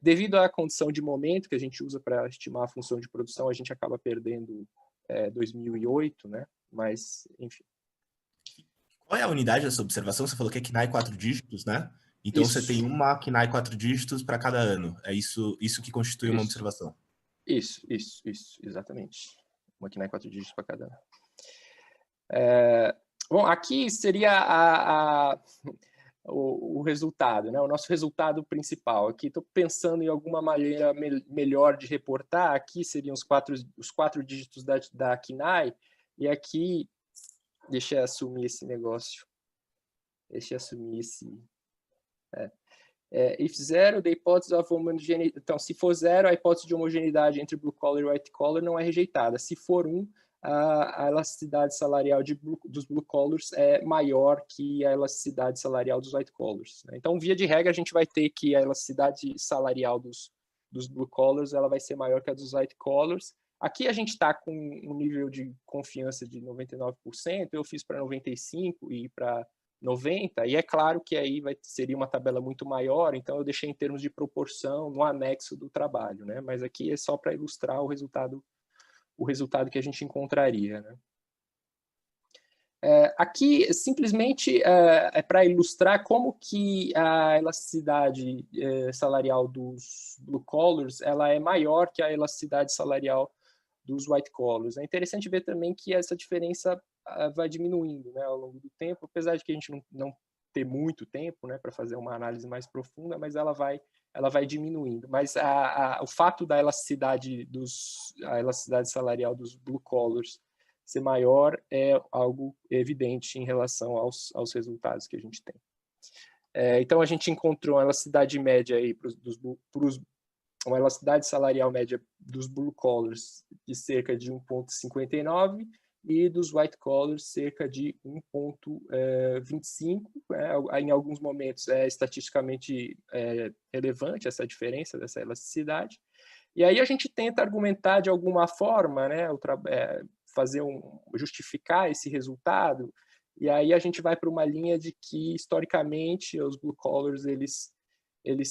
Devido à condição de momento que a gente usa para estimar a função de produção, a gente acaba perdendo 2008, né? Mas, enfim. Qual é a unidade dessa observação? Você falou que é KNAI 4 dígitos, né? Então Isso. você tem uma KNAI 4 dígitos para cada ano. É isso que constitui uma observação. Isso, exatamente. Uma KNAI 4 dígitos para cada ano. Bom, aqui seria o resultado, né? O nosso resultado principal. Aqui estou pensando em alguma maneira melhor de reportar. Aqui seriam os quatro dígitos da KNAI, e aqui deixa eu assumir esse negócio. Deixa eu assumir esse... if zero, the hipótese of homogeneidade... Então, se for zero, a hipótese de homogeneidade entre blue collar e white collar não é rejeitada. Se for 1, a elasticidade salarial dos blue collars é maior que a elasticidade salarial dos white collars. Então, via de regra, a gente vai ter que a elasticidade salarial dos blue collars ela vai ser maior que a dos white collars. Aqui a gente está com um nível de confiança de 99%, eu fiz para 95% e para 90%, e é claro que aí seria uma tabela muito maior, então eu deixei em termos de proporção no anexo do trabalho, né? Mas aqui é só para ilustrar o resultado que a gente encontraria, né? Aqui, simplesmente, é para ilustrar como que a elasticidade salarial dos blue collars ela é maior que a elasticidade salarial dos white collars. É interessante ver também que essa diferença vai diminuindo, né, ao longo do tempo, apesar de que a gente não ter muito tempo, né, para fazer uma análise mais profunda, mas ela vai diminuindo. Mas o fato da elasticidade salarial dos blue collars ser maior é algo evidente em relação aos resultados que a gente tem. Então, a gente encontrou uma elasticidade média aí uma elasticidade salarial média dos blue collars de cerca de 1,59 e dos white collars cerca de 1,25. Em alguns momentos é estatisticamente relevante essa diferença dessa elasticidade. E aí a gente tenta argumentar de alguma forma, né, justificar esse resultado, e aí a gente vai para uma linha de que, historicamente, os blue collars eles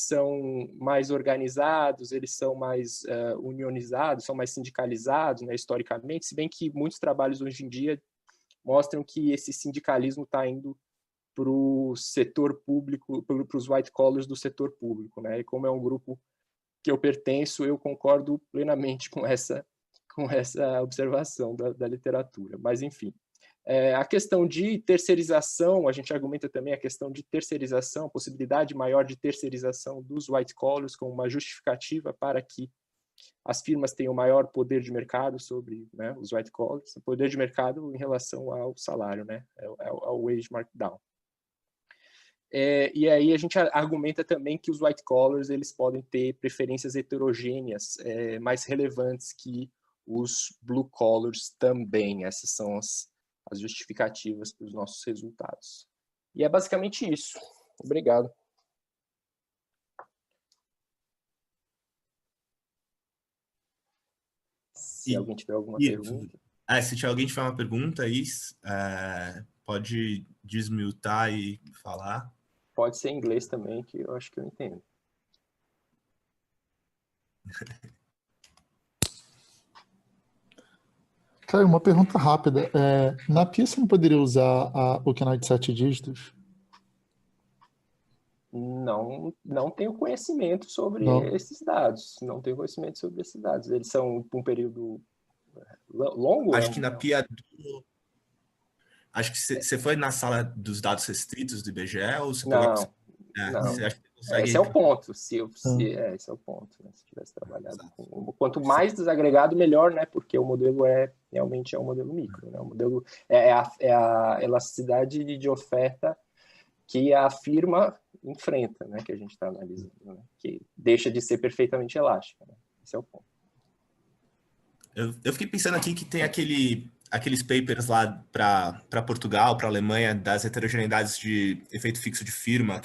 são mais organizados, eles são mais unionizados, são mais sindicalizados, né, historicamente, se bem que muitos trabalhos hoje em dia mostram que esse sindicalismo está indo para o setor público, para os white collars do setor público, né? E como é um grupo que eu pertenço, eu concordo plenamente com essa observação da literatura. Mas, enfim. A questão de terceirização, a gente argumenta também a questão de terceirização, possibilidade maior de terceirização dos white collars como uma justificativa para que as firmas tenham maior poder de mercado sobre, né, os white collars, poder de mercado em relação ao salário, né, ao wage markdown. E aí a gente argumenta também que os white collars eles podem ter preferências heterogêneas mais relevantes que os blue collars também. Essas são as justificativas para os nossos resultados. E é basicamente isso. Obrigado. Se alguém tiver alguma pergunta. Se alguém tiver uma pergunta, pode desmutar e falar. Pode ser em inglês também, que eu acho que eu entendo. Caio, uma pergunta rápida. Na PIA você não poderia usar o KNAI de 7 dígitos? Não tenho conhecimento sobre esses dados. Não tenho conhecimento sobre esses dados. Eles são por um período longo? Acho que na PIA Acho que você foi na sala dos dados restritos do IBGE ou você Não, não. Você acha que consegue... Esse é o ponto. Esse é o ponto, né? Se tivesse trabalhado com... Quanto mais desagregado, melhor, né? Porque o modelo realmente é um modelo micro, né? O modelo é a elasticidade de oferta que a firma enfrenta, né? Que a gente está analisando, né? Que deixa de ser perfeitamente elástica, né? Esse é o ponto. Eu fiquei pensando aqui que tem aqueles papers lá para Portugal, para Alemanha, das heterogeneidades de efeito fixo de firma,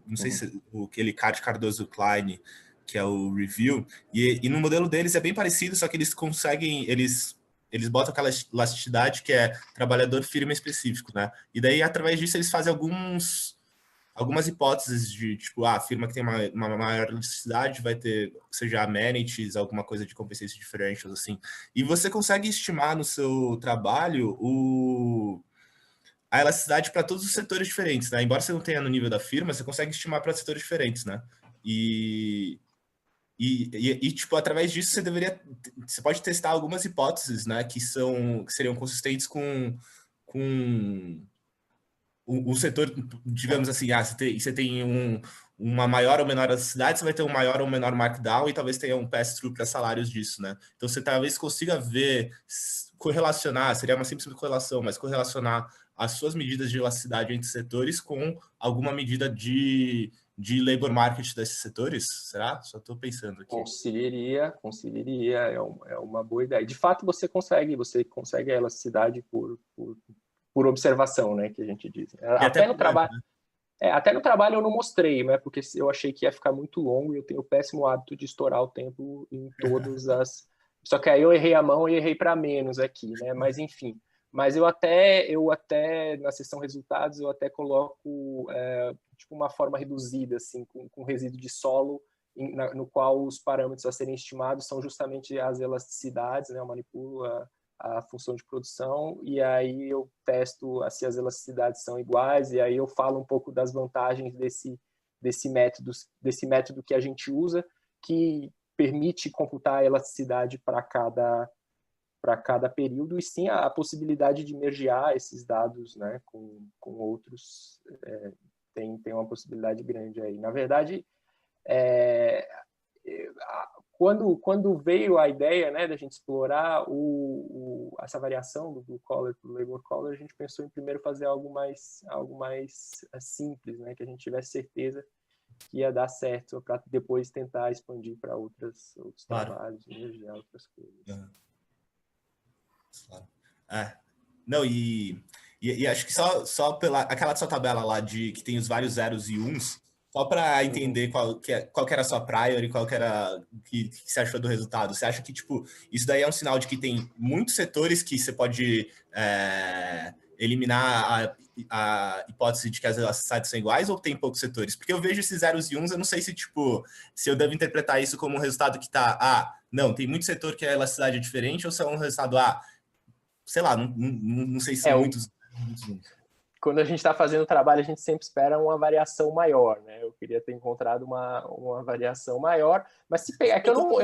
não sei se aquele Cardoso-Klein, que é o review, e no modelo deles é bem parecido, só que eles conseguem, eles botam aquela elasticidade que é trabalhador firma específico, né? E daí, através disso, eles fazem algumas hipóteses de, tipo, a firma que tem uma maior elasticidade vai ter, seja amenities, alguma coisa de compensation differentials, assim. E você consegue estimar no seu trabalho a elasticidade para todos os setores diferentes, né? Embora você não tenha no nível da firma, você consegue estimar para setores diferentes, né? E tipo, através disso você pode testar algumas hipóteses, né? Que seriam consistentes com o setor, digamos assim, você tem uma maior ou menor elasticidade, você vai ter um maior ou menor markdown e talvez tenha um pass-through para salários disso, né? Então você talvez consiga correlacionar, seria uma simples correlação, mas correlacionar as suas medidas de elasticidade entre setores com alguma medida de labor market desses setores, será? Só estou pensando aqui. Conseguiria, é uma boa ideia. De fato, você consegue a elasticidade por observação, né, que a gente diz. Até no trabalho, né? Até no trabalho eu não mostrei, né, porque eu achei que ia ficar muito longo e eu tenho o péssimo hábito de estourar o tempo em todas as... Só que aí eu errei a mão e errei para menos aqui, né, mas enfim. Mas eu até na seção resultados, eu até coloco tipo uma forma reduzida, assim, com resíduo de solo, no qual os parâmetros a serem estimados são justamente as elasticidades, né, eu manipulo a função de produção, e aí eu testo se as elasticidades são iguais, e aí eu falo um pouco das vantagens desse método que a gente usa, que permite computar a elasticidade para cada período, e sim a possibilidade de mergear esses dados, né, com outros, tem uma possibilidade grande aí. Na verdade, quando veio a ideia, né, da gente explorar essa variação do blue collar para o labor collar, a gente pensou em primeiro fazer algo mais simples, né, que a gente tivesse certeza que ia dar certo, para depois tentar expandir para outros trabalhos, mergear outras coisas. Claro. Não, e acho que só pela aquela sua tabela lá que tem os vários zeros e uns, só para entender qual que era a sua priori, qual que era que você achou do resultado. Você acha que, tipo, isso daí é um sinal de que tem muitos setores que você pode eliminar a hipótese de que as elasticidades são iguais, ou tem poucos setores? Porque eu vejo esses zeros e uns, eu não sei se, tipo, se eu devo interpretar isso como um resultado que tá, não, tem muito setor que a elasticidade é diferente, ou se é um resultado, sei lá, não sei se são muitos. Quando a gente está fazendo o trabalho, a gente sempre espera uma variação maior, né? Eu queria ter encontrado uma variação maior, mas se pegar, que eu não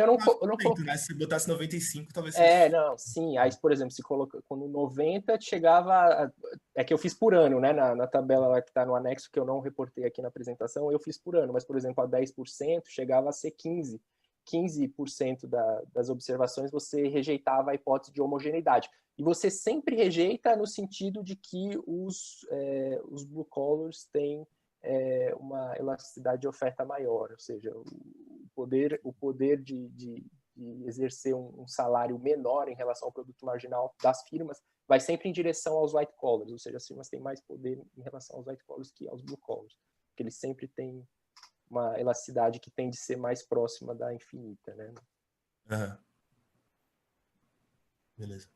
né? Se botasse 95, talvez não, sim. Aí, por exemplo, se coloca quando 90 chegava, é que eu fiz por ano, né? Na tabela lá que está no anexo, que eu não reportei aqui na apresentação, eu fiz por ano, mas, por exemplo, a 10% chegava a ser 15% das observações você rejeitava a hipótese de homogeneidade. E você sempre rejeita no sentido de que os blue collars têm uma elasticidade de oferta maior, ou seja, o poder de exercer um salário menor em relação ao produto marginal das firmas vai sempre em direção aos white collars, ou seja, as firmas têm mais poder em relação aos white collars que aos blue collars, porque eles sempre têm uma elasticidade que tende a ser mais próxima da infinita, né? Beleza?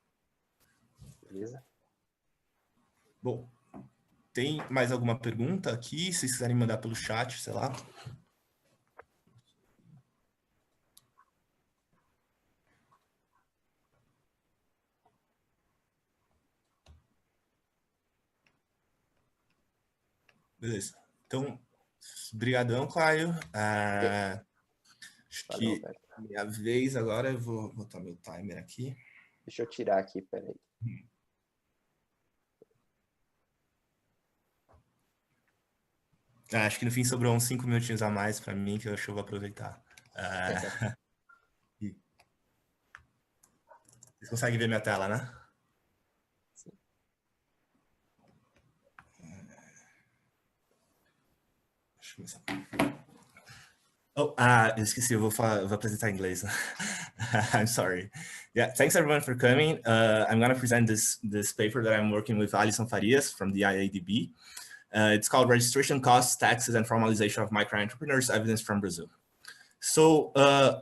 Bom, tem mais alguma pergunta aqui? Se vocês quiserem mandar pelo chat, sei lá. Beleza. Então, brigadão, Caio. Acho que minha vez agora, eu vou botar meu timer aqui. Deixa eu tirar aqui, peraí. Acho que no fim sobrou uns 5 minutinhos a mais para mim, que eu acho que eu vou aproveitar. Vocês conseguem ver minha tela, né? Sim. Deixa eu ver. Oh, eu esqueci, eu vou apresentar em inglês. I'm sorry. Yeah, thanks everyone for coming. I'm going to present this paper that I'm working with Alison Farias from the IADB. It's called Registration Costs, Taxes, and Formalization of Micro-Entrepreneurs, Evidence from Brazil. So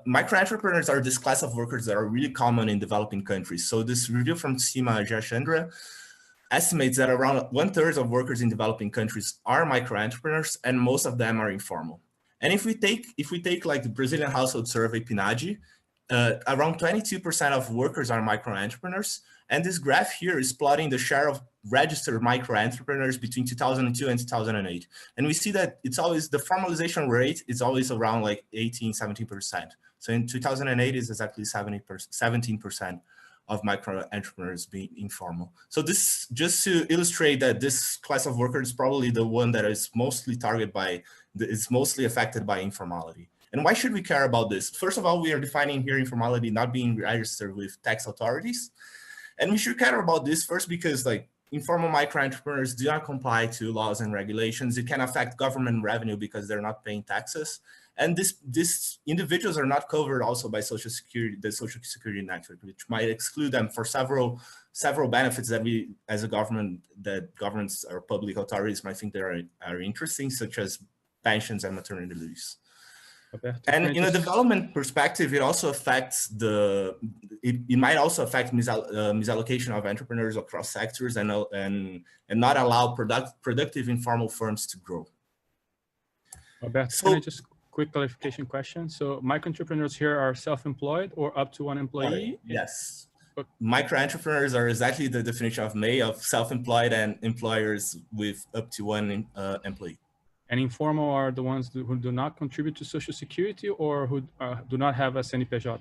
micro-entrepreneurs are this class of workers that are really common in developing countries. So this review from Seema Jayachandra estimates that around 1/3 of workers in developing countries are micro-entrepreneurs, and most of them are informal. And if we take like the Brazilian household survey, PNAD, around 22% of workers are micro-entrepreneurs. And this graph here is plotting the share of registered micro-entrepreneurs between 2002 and 2008. And we see that it's always, the formalization rate is always around like 18, 17%. So in 2008 is exactly 17% of micro-entrepreneurs being informal. So this, just to illustrate that this class of workers is probably the one that is mostly targeted by, is mostly affected by informality. And why should we care about this? First of all, we are defining here informality not being registered with tax authorities. And we should care about this first because like informal micro-entrepreneurs do not comply to laws and regulations. It can affect government revenue because they're not paying taxes. And these individuals are not covered also by Social Security, the Social Security network, which might exclude them for several benefits that we, as a government, that governments or public authorities might think they are interesting, such as pensions and maternity leaves. Okay. And in a development perspective, it also affects it might also affect misallocation of entrepreneurs across sectors and not allow productive informal firms to grow. Roberto, so, can I just quick clarification question? So micro-entrepreneurs here are self-employed or up to one employee? Yes. Okay. Micro-entrepreneurs are exactly the definition of May of self-employed and employers with up to one employee. And informal are the ones who do not contribute to Social Security or who do not have a CNPJ?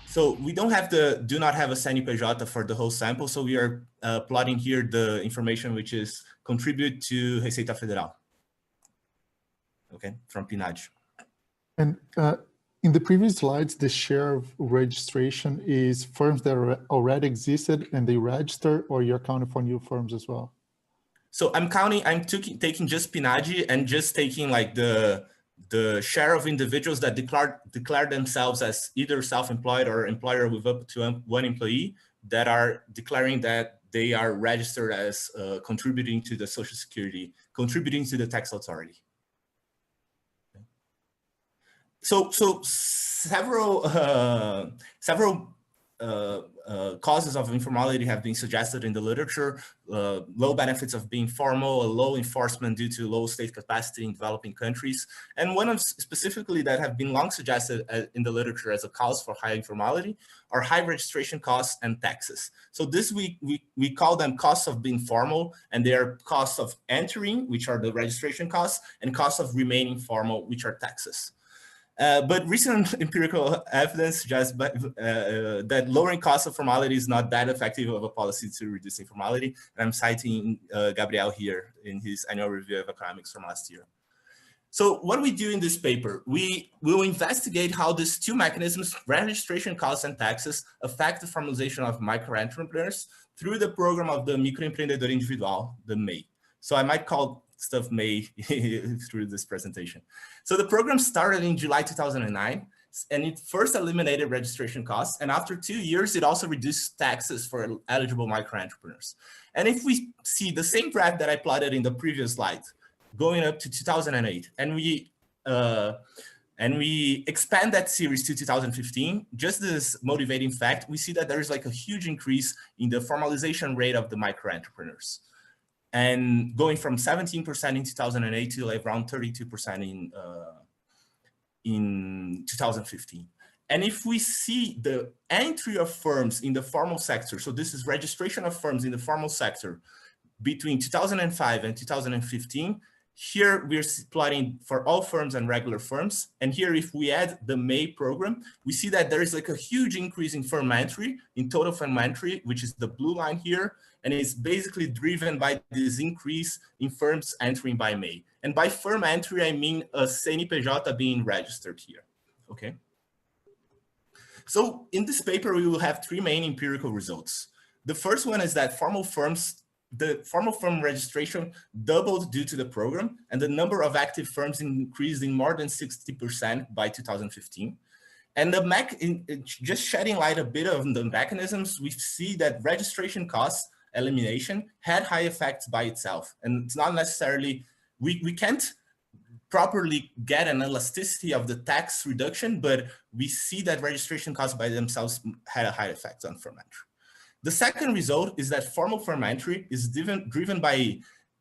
So we don't have do not have a CNPJ for the whole sample. So we are plotting here the information which is contribute to Receita Federal. Okay, from PNAD. And in the previous slides, the share of registration is firms that already existed and they register, or you're counting for new firms as well? So I'm taking just PNAD and just taking like the share of individuals that declare themselves as either self-employed or employer with up to one employee that are declaring that they are registered as contributing to the Social Security, contributing to the tax authority. So several causes of informality have been suggested in the literature. Low benefits of being formal, low enforcement due to low state capacity in developing countries. And one of specifically that have been long suggested in the literature as a cause for high informality are high registration costs and taxes. So this we call them costs of being formal, and they are costs of entering, which are the registration costs, and costs of remaining formal, which are taxes. But recent empirical evidence suggests that lowering costs of formality is not that effective of a policy to reduce informality. And I'm citing Gabriel here in his annual review of economics from last year. So what do we do in this paper? We will investigate how these two mechanisms, registration costs and taxes, affect the formalization of micro-entrepreneurs through the program of the Microempreendedor Individual, the MEI. So I might call stuff MEI through this presentation. So the program started in July 2009, and it first eliminated registration costs. And after 2 years, it also reduced taxes for eligible micro-entrepreneurs. And if we see the same graph that I plotted in the previous slide, going up to 2008, and we expand that series to 2015, just this motivating fact, we see that there is like a huge increase in the formalization rate of the micro-entrepreneurs. And going from 17% in 2008 to like around 32% in 2015. And if we see the entry of firms in the formal sector, so this is registration of firms in the formal sector between 2005 and 2015, here we're plotting for all firms and regular firms. And here, if we add the MEI program, we see that there is like a huge increase in firm entry, in total firm entry, which is the blue line here, and it's basically driven by this increase in firms entering by May. And by firm entry, I mean a CNPJ being registered here, okay? So in this paper, we will have three main empirical results. The first one is that the formal firm registration doubled due to the program, and the number of active firms increased in more than 60% by 2015. And just shedding light a bit on the mechanisms, we see that registration costs elimination had high effects by itself. And it's not necessarily, we can't properly get an elasticity of the tax reduction, but we see that registration costs by themselves had a high effect on firm entry. The second result is that formal firm entry is driven by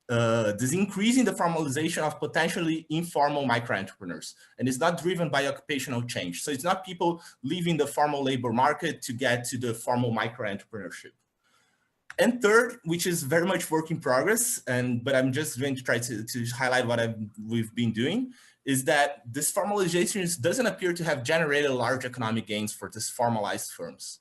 this increase in the formalization of potentially informal micro-entrepreneurs, and it's not driven by occupational change. So it's not people leaving the formal labor market to get to the formal micro-entrepreneurship. And third, which is very much work in progress, but I'm just going to try to highlight what we've been doing, is that this formalization doesn't appear to have generated large economic gains for these formalized firms,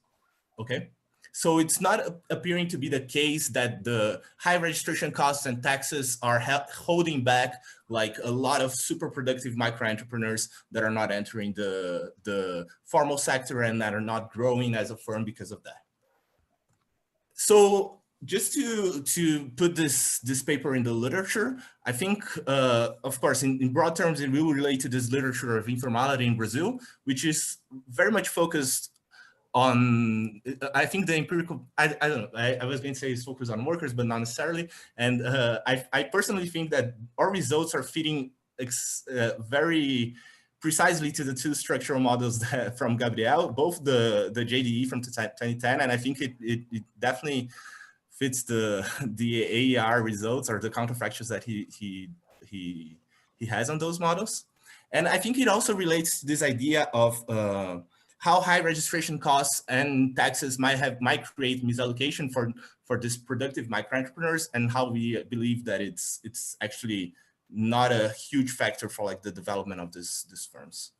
okay? So it's not appearing to be the case that the high registration costs and taxes are holding back like a lot of super productive micro-entrepreneurs that are not entering the formal sector and that are not growing as a firm because of that. So just to put this paper in the literature, I think, of course, in broad terms, it will relate to this literature of informality in Brazil, which is very much focused on, I think the empirical, I don't know, I was going to say it's focused on workers, but not necessarily. And I personally think that our results are fitting very precisely to the two structural models from Gabriel, both the JDE from 2010, and I think it definitely fits the AER results or the counterfactuals that he has on those models. And I think it also relates to this idea of how high registration costs and taxes might create misallocation for this productive micro-entrepreneurs, and how we believe that it's actually not a huge factor for like the development of these firms.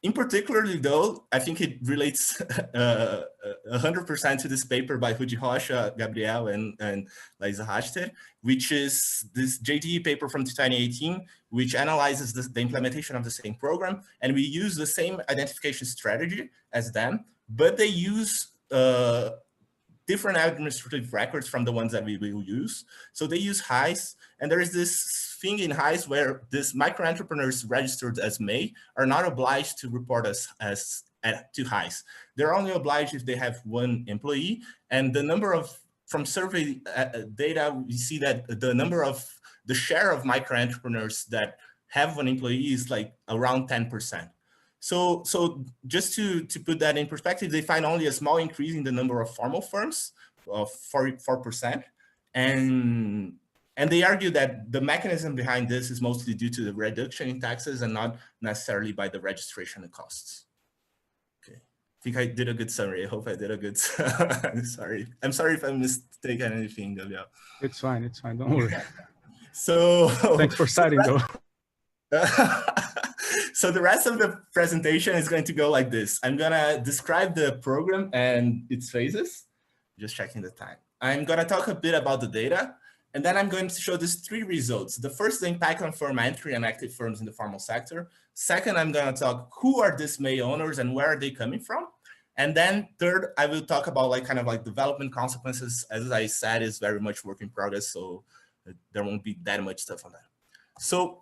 In particularly though, I think it relates 100% to this paper by Rudi Rocha, Gabriel, and Laisa Rachter, which is this JDE paper from 2018, which analyzes the implementation of the same program. And we use the same identification strategy as them, but they use different administrative records from the ones that we will use. So they use HISE, and there is this thing in HISE where these micro-entrepreneurs registered as May are not obliged to report to HISE. They're only obliged if they have one employee, and the number of, from survey data, we see that the share of micro-entrepreneurs that have an employee is like around 10%. So just to put that in perspective, they find only a small increase in the number of formal firms of 4%. And they argue that the mechanism behind this is mostly due to the reduction in taxes and not necessarily by the registration costs. Okay, I think I did a good summary. I hope I did a good, sorry. I'm sorry if I mistaken anything, Gabriel. It's fine, don't worry. So thanks for citing though. So the rest of the presentation is going to go like this. I'm gonna describe the program and its phases. Just checking the time. I'm gonna talk a bit about the data, and then I'm going to show these three results. The first, the impact on firm entry and active firms in the formal sector. Second, I'm gonna talk who are these May owners and where are they coming from? And then third, I will talk about like kind of like development consequences. As I said, is very much work in progress, so there won't be that much stuff on that. So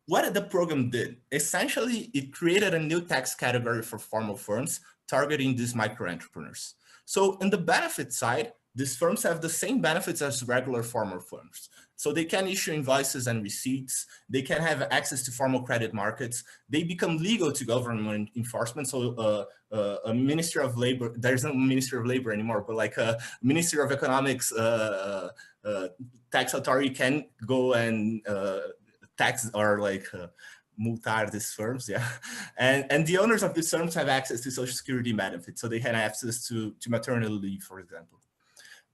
what the program did, essentially, it created a new tax category for formal firms targeting these micro-entrepreneurs. So in the benefit side, these firms have the same benefits as regular formal firms. So they can issue invoices and receipts. They can have access to formal credit markets. They become legal to government enforcement. So a Ministry of Labor, there's no Ministry of Labor anymore, but like a Ministry of Economics tax authority can go and tax or like multar these firms, yeah. And the owners of these firms have access to Social Security benefits, so they have access to maternity leave, for example.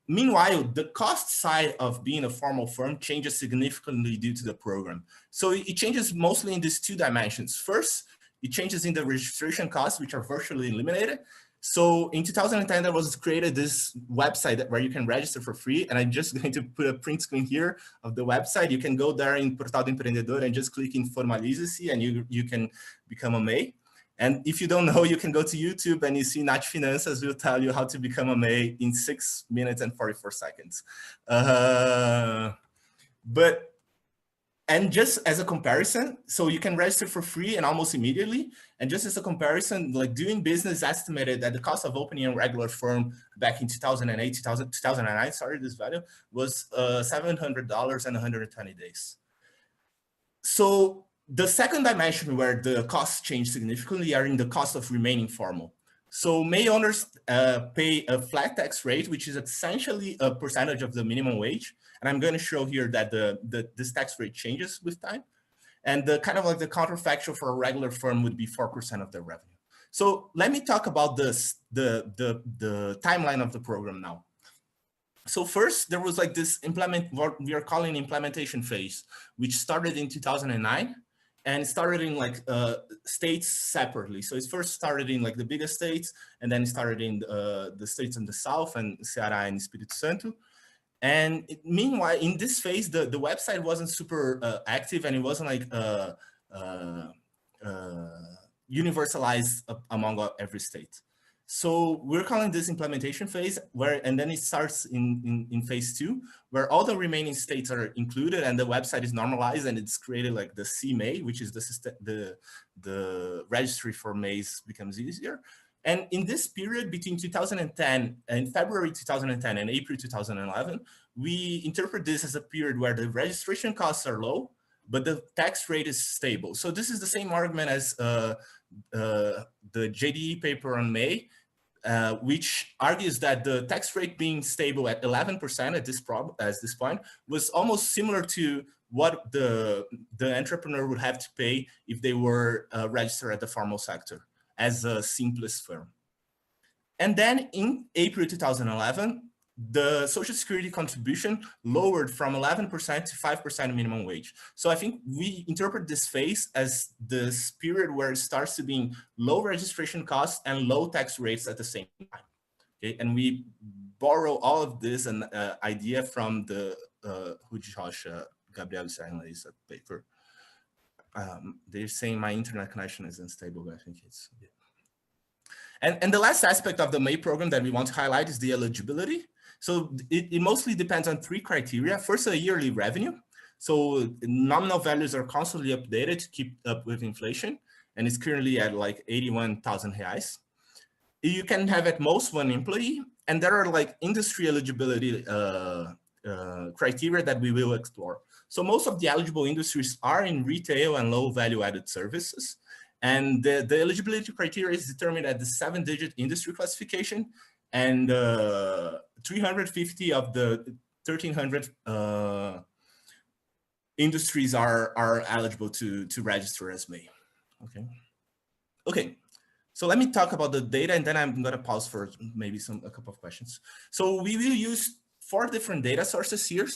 Meanwhile, the cost side of being a formal firm changes significantly due to the program. So it changes mostly in these two dimensions. First, it changes in the registration costs, which are virtually eliminated. So in 2010, there was created this website where you can register for free. And I'm just going to put a print screen here of the website. You can go there in Portal do Empreendedor and just click in Formalize-se and you can become a MEI. And if you don't know, you can go to YouTube and you see Nath Finanças will tell you how to become a MEI in 6 minutes and 44 seconds. And just as a comparison, so you can register for free and almost immediately. And just as a comparison, like doing business estimated that the cost of opening a regular firm back in 2009, sorry, this value was $700 and 120 days. So the second dimension where the costs change significantly are in the cost of remaining formal. So MEI owners pay a flat tax rate, which is essentially a percentage of the minimum wage. And I'm going to show here that this tax rate changes with time. And the kind of like the counterfactual for a regular firm would be 4% of their revenue. So let me talk about this, the timeline of the program now. So first, there was like this what we are calling implementation phase, which started in 2009 and started in like states separately. So it first started in like the biggest states, and then it started in the states in the south and Ceará and Espírito Santo. And meanwhile, in this phase, the website wasn't super active, and it wasn't like universalized among every state. So we're calling this implementation phase, and then it starts in phase 2, where all the remaining states are included and the website is normalized, and it's created like the CMEI, which is the registry for MEIs becomes easier. And in this period between 2010 and February 2010 and April 2011, we interpret this as a period where the registration costs are low, but the tax rate is stable. So this is the same argument as the JDE paper on MEI, which argues that the tax rate being stable at 11% at this point was almost similar to what the entrepreneur would have to pay if they were registered at the formal sector as a simplest firm. And then in April 2011, the Social Security contribution lowered from 11% to 5% minimum wage. So I think we interpret this phase as this period where it starts to be low registration costs and low tax rates at the same time. Okay, and we borrow all of this an idea from the Rudy Rocha, Gabriel Serranley's paper. They're saying my internet connection is unstable, but I think it's, yeah. And the last aspect of the MEI program that we want to highlight is the eligibility. So it mostly depends on 3 criteria. First, a yearly revenue. So nominal values are constantly updated to keep up with inflation, and it's currently at like 81,000 reais. You can have at most 1 employee, and there are like industry eligibility criteria that we will explore. So most of the eligible industries are in retail and low value-added services. And the eligibility criteria is determined at the 7-digit industry classification, and 350 of the 1,300 industries are eligible to register as MEI. Okay. So let me talk about the data, and then I'm going to pause for maybe a couple of questions. So we will use 4 different data sources here.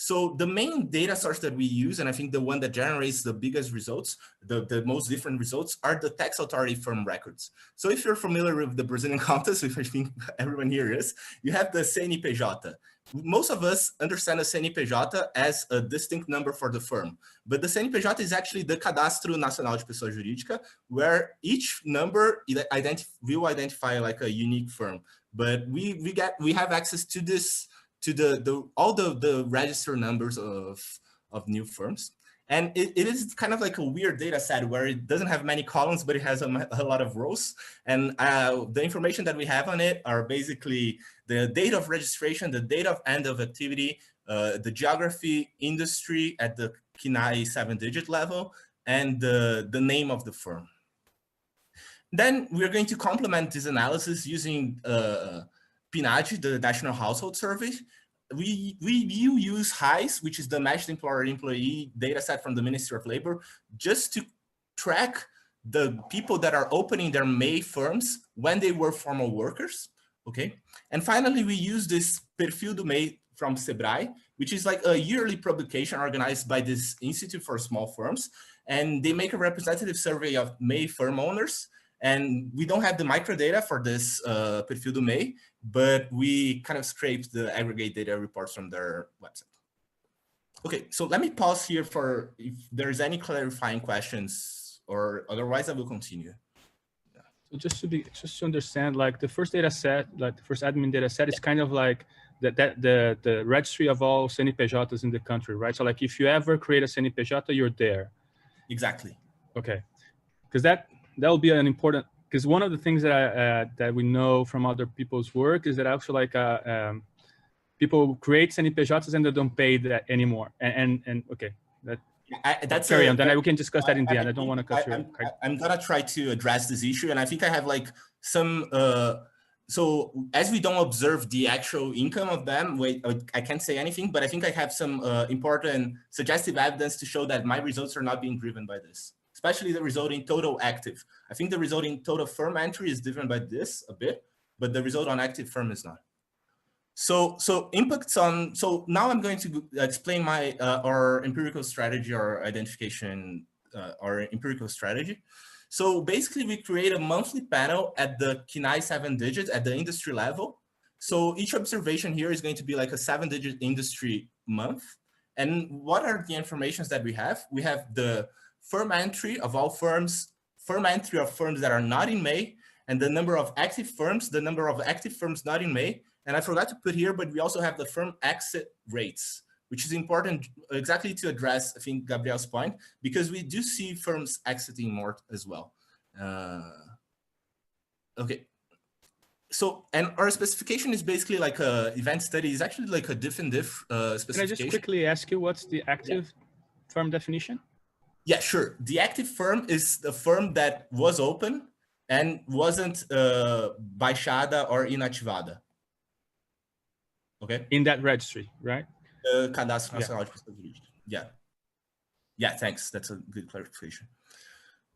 So the main data source that we use, and I think the one that generates the biggest results, the most different results, are the tax authority firm records. So if you're familiar with the Brazilian context, which I think everyone here is, you have the CNPJ. Most of us understand the CNPJ as a distinct number for the firm, but the CNPJ is actually the Cadastro Nacional de Pessoa Jurídica, where each number will identify like a unique firm. But we have access to this, to all the register numbers of new firms. And it is kind of like a weird data set where it doesn't have many columns, but it has a lot of rows. And the information that we have on it are basically the date of registration, the date of end of activity, the geography, industry at the KINAI 7-digit level, and the name of the firm. Then we're going to complement this analysis using PNAD, the National Household Survey. We use HISE, which is the Matched Employer-Employee data set from the Ministry of Labor, just to track the people that are opening their MEI firms when they were formal workers, okay? And finally, we use this Perfil do MEI from Sebrae, which is like a yearly publication organized by this Institute for Small Firms, and they make a representative survey of MEI firm owners, And we don't have the microdata for this perfil do MEI, but we kind of scraped the aggregate data reports from their website. Okay, so let me pause here for if there's any clarifying questions, or otherwise I will continue. So just to understand, like the first data set, like the first admin data set is kind of like the registry of all CNPJs in the country, right? So like if you ever create a CNPJ, you're there. Exactly. Okay, because that will be an important, because one of the things that that we know from other people's work is that actually like people create CNPJs and they don't pay that anymore. And okay, that's carry on. Then we can discuss that in the end. I don't want to cut you. I'm gonna try to address this issue, and I think I have like some. So as we don't observe the actual income of them, wait, I can't say anything, but I think I have some important suggestive evidence to show that my results are not being driven by this, especially the result in total active. I think the result in total firm entry is driven by this a bit, but the result on active firm is not. So impacts on, so now I'm going to explain my our empirical strategy, or identification, our empirical strategy. So basically we create a monthly panel at the KINAI 7-digit at the industry level. So each observation here is going to be like a 7-digit industry month. And what are the informations that we have? We have the firm entry of all firms, firm entry of firms that are not in MEI, and the number of active firms, the number of active firms not in MEI. And I forgot to put here, but we also have the firm exit rates, which is important exactly to address, I think, Gabriel's point, because we do see firms exiting more as well. Okay. So, and our specification is basically like a event study, is actually like a diff and diff specification. Can I just quickly ask you, what's the active firm definition? Yeah, sure. The active firm is the firm that was open and wasn't baixada or inativada. Okay. In that registry, right? Cadastro Nacional de Pessoas Jurídicas. Yeah. Yeah, thanks. That's a good clarification.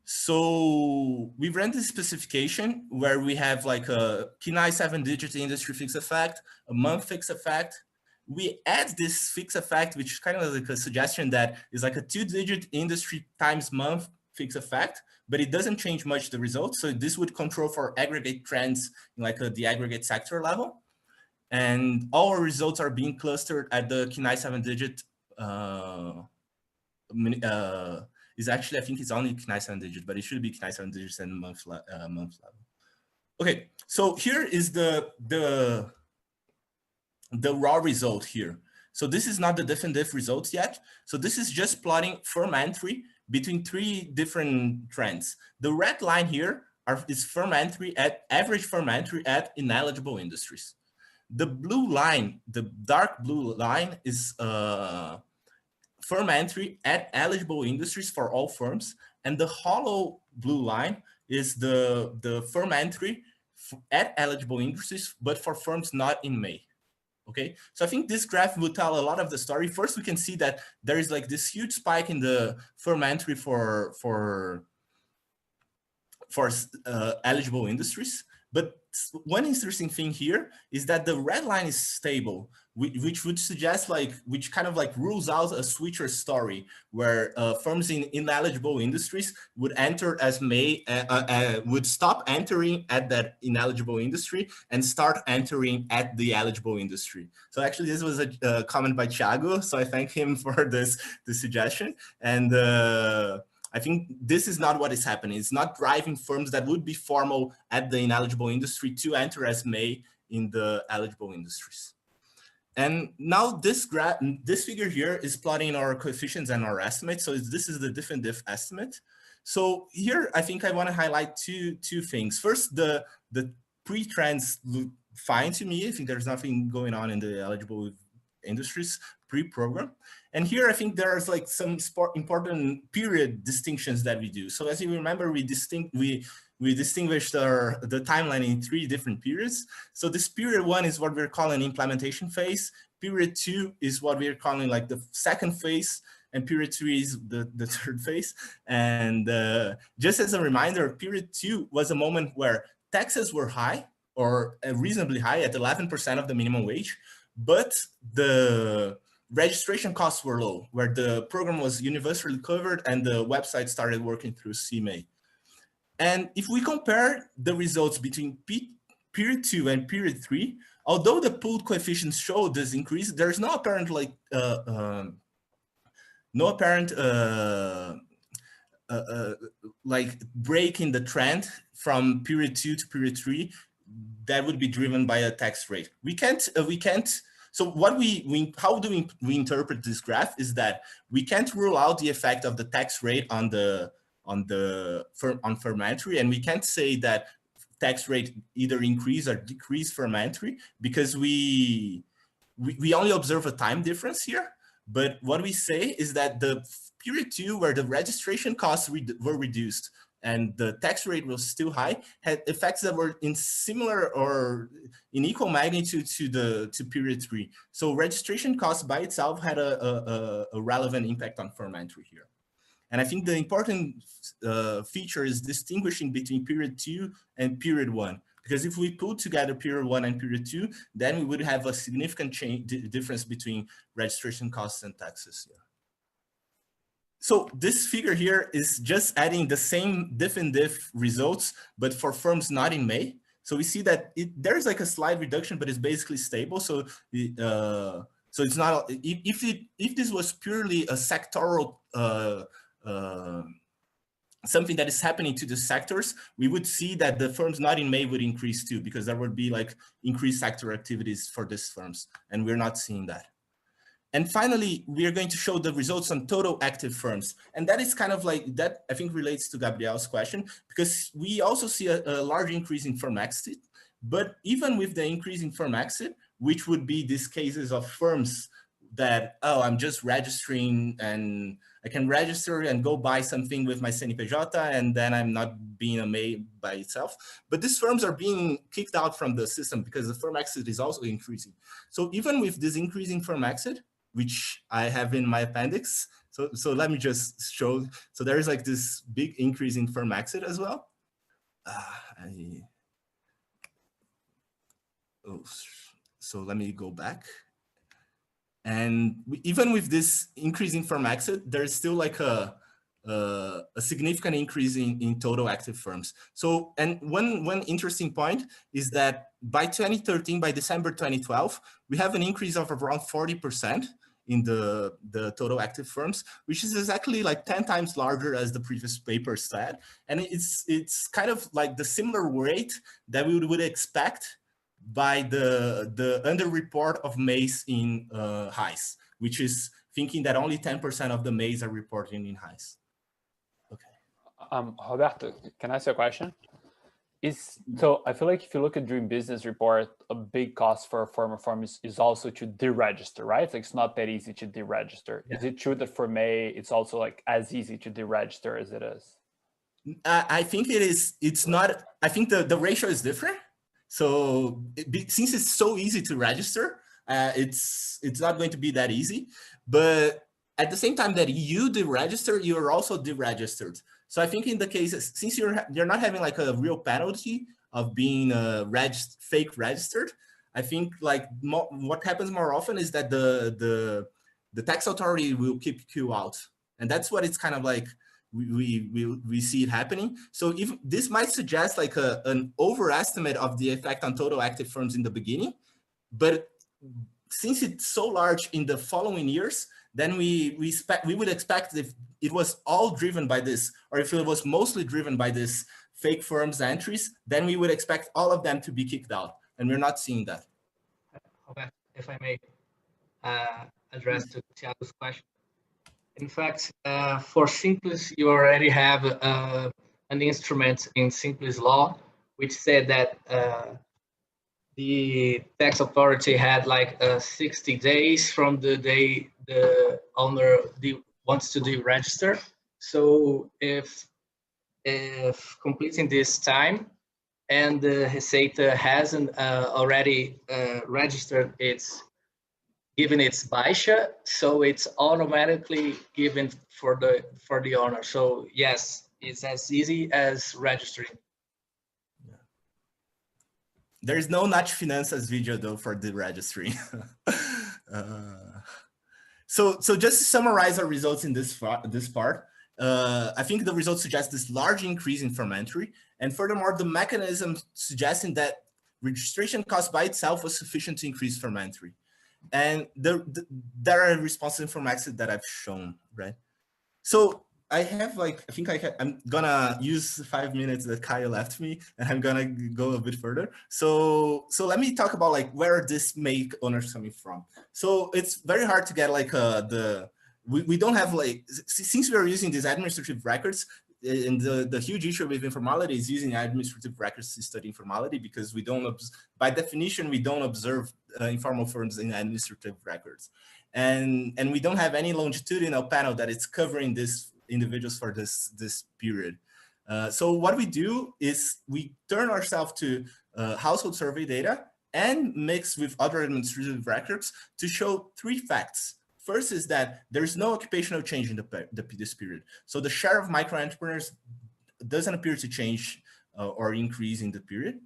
So we ran this specification where we have like a KINAI 7-digit industry fixed effect, a month fixed effect. We add this fixed effect, which is kind of like a suggestion that is like a 2-digit industry times month fixed effect, but it doesn't change much the results. So this would control for aggregate trends in like the aggregate sector level. And all our results are being clustered at the KINAI 7-digit. Is actually, I think it's only KINAI 7-digit, but it should be KINAI 7-digits and month level. Okay, so here is the raw result here. So this is not the diff and diff results yet. So this is just plotting firm entry between 3 different trends. The red line here is firm entry at average firm entry at ineligible industries. The blue line, the dark blue line, is firm entry at eligible industries for all firms, and the hollow blue line is the firm entry at eligible industries, but for firms not in MEI. Okay, so I think this graph will tell a lot of the story. First, we can see that there is like this huge spike in the firm entry for eligible industries. But one interesting thing here is that the red line is stable, which would suggest which kind of like rules out a switcher story where firms in ineligible industries would enter as MEI, would stop entering at that ineligible industry and start entering at the eligible industry. So actually this was a comment by Thiago, so I thank him for this suggestion. And I think this is not what is happening. It's not driving firms that would be formal at the ineligible industry to enter as MEI in the eligible industries. And now this figure here is plotting our coefficients and our estimates. So this is the diff and diff estimate. So here, I think I want to highlight two things. First, the pre-trends look fine to me. I think there's nothing going on in the eligible industries pre-program. And here, I think there's like some important period distinctions that we do. So as you remember, we distinguished the timeline in 3 different periods. So this period 1 is what we're calling implementation phase. Period 2 is what we're calling like the second phase. And period 3 is the third phase. And just as a reminder, period 2 was a moment where taxes were high, or reasonably high at 11% of the minimum wage, but the registration costs were low, where the program was universally covered and the website started working through CMA. And if we compare the results between period 2 and period 3, although the pooled coefficients show this increase, there's no apparent like break in the trend from period 2 to period 3 that would be driven by a tax rate. We can't. So what how do we interpret this graph is that we can't rule out the effect of the tax rate on firm entry, and we can't say that tax rate either increase or decrease firm entry because we only observe a time difference here. But what we say is that the period 2, where the registration costs were reduced and the tax rate was still high, had effects that were in similar or in equal magnitude to period 3. So registration costs by itself had a relevant impact on firm entry here. And I think the important feature is distinguishing between period 2 and period 1. Because if we put together period 1 and period 2, then we would have a significant difference between registration costs and taxes here. So this figure here is just adding the same diff and diff results, but for firms not in May. So we see that there's like a slight reduction, but it's basically stable. So so it's not, if this was purely a sectoral something that is happening to the sectors, we would see that the firms not in May would increase too, because there would be like increased sector activities for these firms, and we're not seeing that. And finally, we are going to show the results on total active firms. And that is kind of like, that I think relates to Gabriel's question, because we also see a large increase in firm exit. But even with the increase in firm exit, which would be these cases of firms that, oh, I'm just registering and I can register and go buy something with my CNPJ, and then I'm not being a May by itself. But these firms are being kicked out from the system because the firm exit is also increasing. So even with this increase in firm exit, which I have in my appendix. So let me just show. So there is like this big increase in firm exit as well. So let me go back. And even with this increase in firm exit, there's still like a significant increase in total active firms. So, and one interesting point is that by 2013, by December 2012, we have an increase of around 40% in the total active firms, which is exactly like 10 times larger as the previous paper said. And it's kind of like the similar rate that we would expect by the underreport of Mays in highs, which is thinking that only 10% of the Mays are reporting in highs. Okay. Roberto, can I ask you a question? So I feel like if you look at Doing Business report, a big cost for a firm is also to deregister, right? Like it's not that easy to deregister. Yeah. Is it true that for May, it's also like as easy to deregister as it is? I think it is. It's not. I think the ratio is different. So since it's so easy to register, it's not going to be that easy. But at the same time that you deregister, you are also deregistered. So I think in the cases, since you're not having like a real penalty of being fake registered, I think like what happens more often is that the tax authority will keep you out, and that's what it's kind of like we see it happening. So if this might suggest like an overestimate of the effect on total active firms in the beginning, but since it's so large in the following years, then we would expect if it was all driven by this, or if it was mostly driven by this fake firms entries, then we would expect all of them to be kicked out, and we're not seeing that. If I may address to Thiago's question. In fact, for Simples, you already have an instrument in Simples law, which said that the tax authority had like 60 days from the day the owner wants to deregister. So if completing this time and the Receita hasn't already registered given its baixa, so it's automatically given for the owner. So yes, it's as easy as registering. Yeah. There's no Nath Finanças video though for the registering. So just to summarize our results in this part, I think the results suggest this large increase in firm entry. And furthermore, the mechanism suggesting that registration cost by itself was sufficient to increase firm entry. And there are responses from exit that I've shown, right? So I have I'm gonna use 5 minutes that Kaya left me, and I'm gonna go a bit further. So let me talk about like where this May owners coming from. So it's very hard to get like we don't have like, since we are using these administrative records, and the huge issue with informality is using administrative records to study informality, because we don't, by definition, we don't observe informal firms in administrative records. And we don't have any longitudinal panel that is covering these individuals for this period. So what we do is we turn ourselves to household survey data and mix with other administrative records to show 3 facts. First is that there's no occupational change in this period. So the share of micro entrepreneurs doesn't appear to change or increase in the period.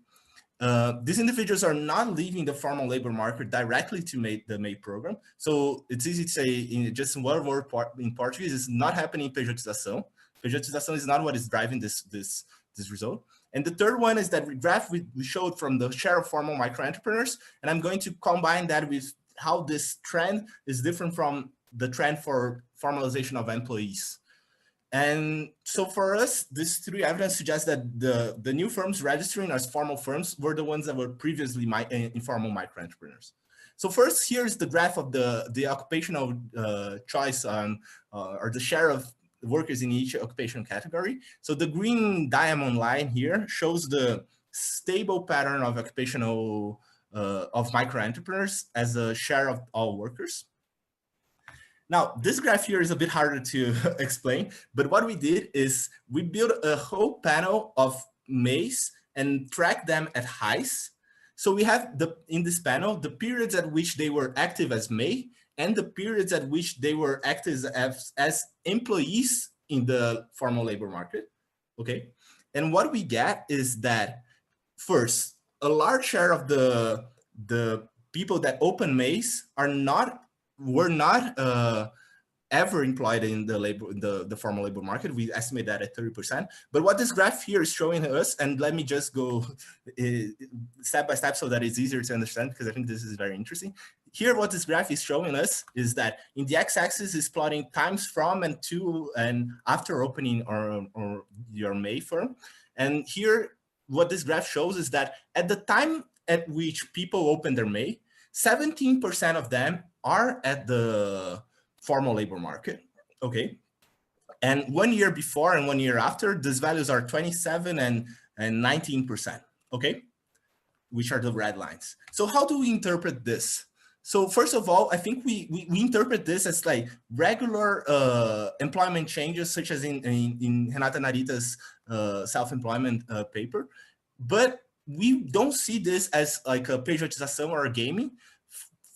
These individuals are not leaving the formal labor market directly to the May program. So it's easy to say in just one word in Portuguese, it's not happening pejotização. Pejotização is not what is driving this result. And the third one is that graph we showed from the share of formal micro entrepreneurs, and I'm going to combine that with how this trend is different from the trend for formalization of employees. And so for us, these 3 evidence suggests that the new firms registering as formal firms were the ones that were previously informal micro entrepreneurs. So first, here's the graph of the occupational choice or the share of workers in each occupation category. So the green diamond line here shows the stable pattern of occupational of micro entrepreneurs as a share of all workers. Now, this graph here is a bit harder to explain, but what we did is we built a whole panel of Mays and tracked them at highs. So we have in this panel, the periods at which they were active as May and the periods at which they were active as employees in the formal labor market, okay? And what we get is that first, a large share of the people that open Mays were not ever employed in the formal labor market. We estimate that at 30%. But what this graph here is showing us, and let me just go step by step so that it's easier to understand, because I think this is very interesting. Here, what this graph is showing us is that in the x-axis is plotting times from and to and after opening or your May firm. And here, what this graph shows is that at the time at which people open their May, 17% of them are at the formal labor market, okay? And 1 year before and 1 year after, these values are 27 and 19%, okay? Which are the red lines. So how do we interpret this? So first of all, I think we interpret this as like regular employment changes, such as in Renata Narita's self-employment paper, but we don't see this as like a pejotização or a gaming,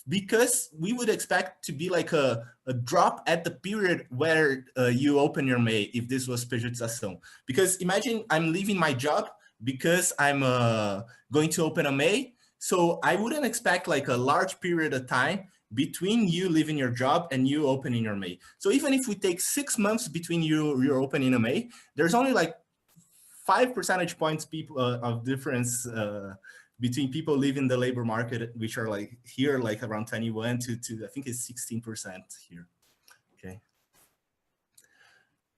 because we would expect to be like a drop at the period where you open your May if this was pejotização. Because imagine I'm leaving my job because I'm going to open a May. So I wouldn't expect like a large period of time between you leaving your job and you opening your May. So even if we take 6 months between you're opening a May, there's only like 5 percentage points of difference between people leaving the labor market, which are like here, like around 21 to I think it's 16% here, okay?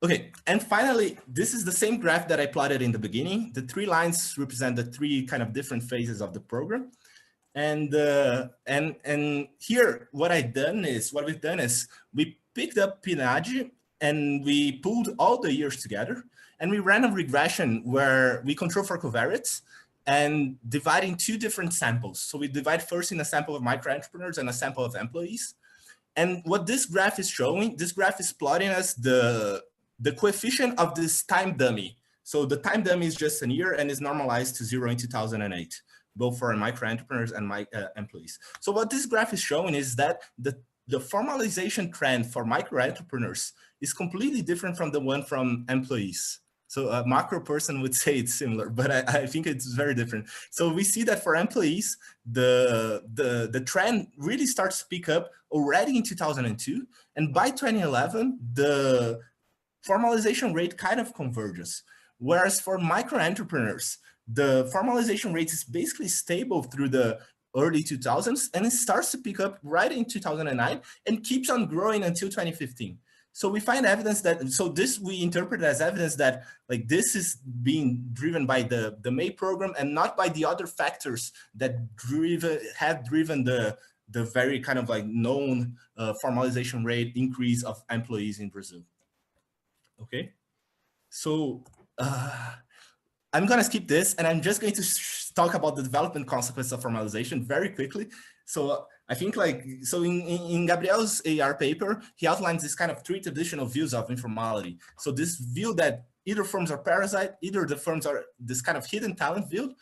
Okay, and finally, this is the same graph that I plotted in the beginning. The 3 lines represent the 3 kind of different phases of the program. And here, what we've done is we picked up PNAD and we pulled all the years together, and we ran a regression where we control for covariates and dividing 2 different samples. So we divide first in a sample of micro entrepreneurs and a sample of employees. And what this graph is showing, this graph is plotting us the coefficient of this time dummy. So the time dummy is just a year and is normalized to 0 in 2008, both for micro entrepreneurs and employees. So what this graph is showing is that the formalization trend for micro entrepreneurs is completely different from the one from employees. So a macro person would say it's similar, but I think it's very different. So we see that for employees, the trend really starts to pick up already in 2002. And by 2011, the formalization rate kind of converges. Whereas for micro entrepreneurs, the formalization rate is basically stable through the early 2000s, and it starts to pick up right in 2009 and keeps on growing until 2015. So we find evidence that, so this we interpret as evidence that like this is being driven by the May program and not by the other factors that have driven the very kind of like known formalization rate increase of employees in Brazil. Okay, so I'm gonna skip this and I'm just going to talk about the development consequences of formalization very quickly. So I think like, so in Gabriel's AR paper, he outlines this kind of three traditional views of informality. So this view that either firms are parasite, either the firms are this kind of hidden talent view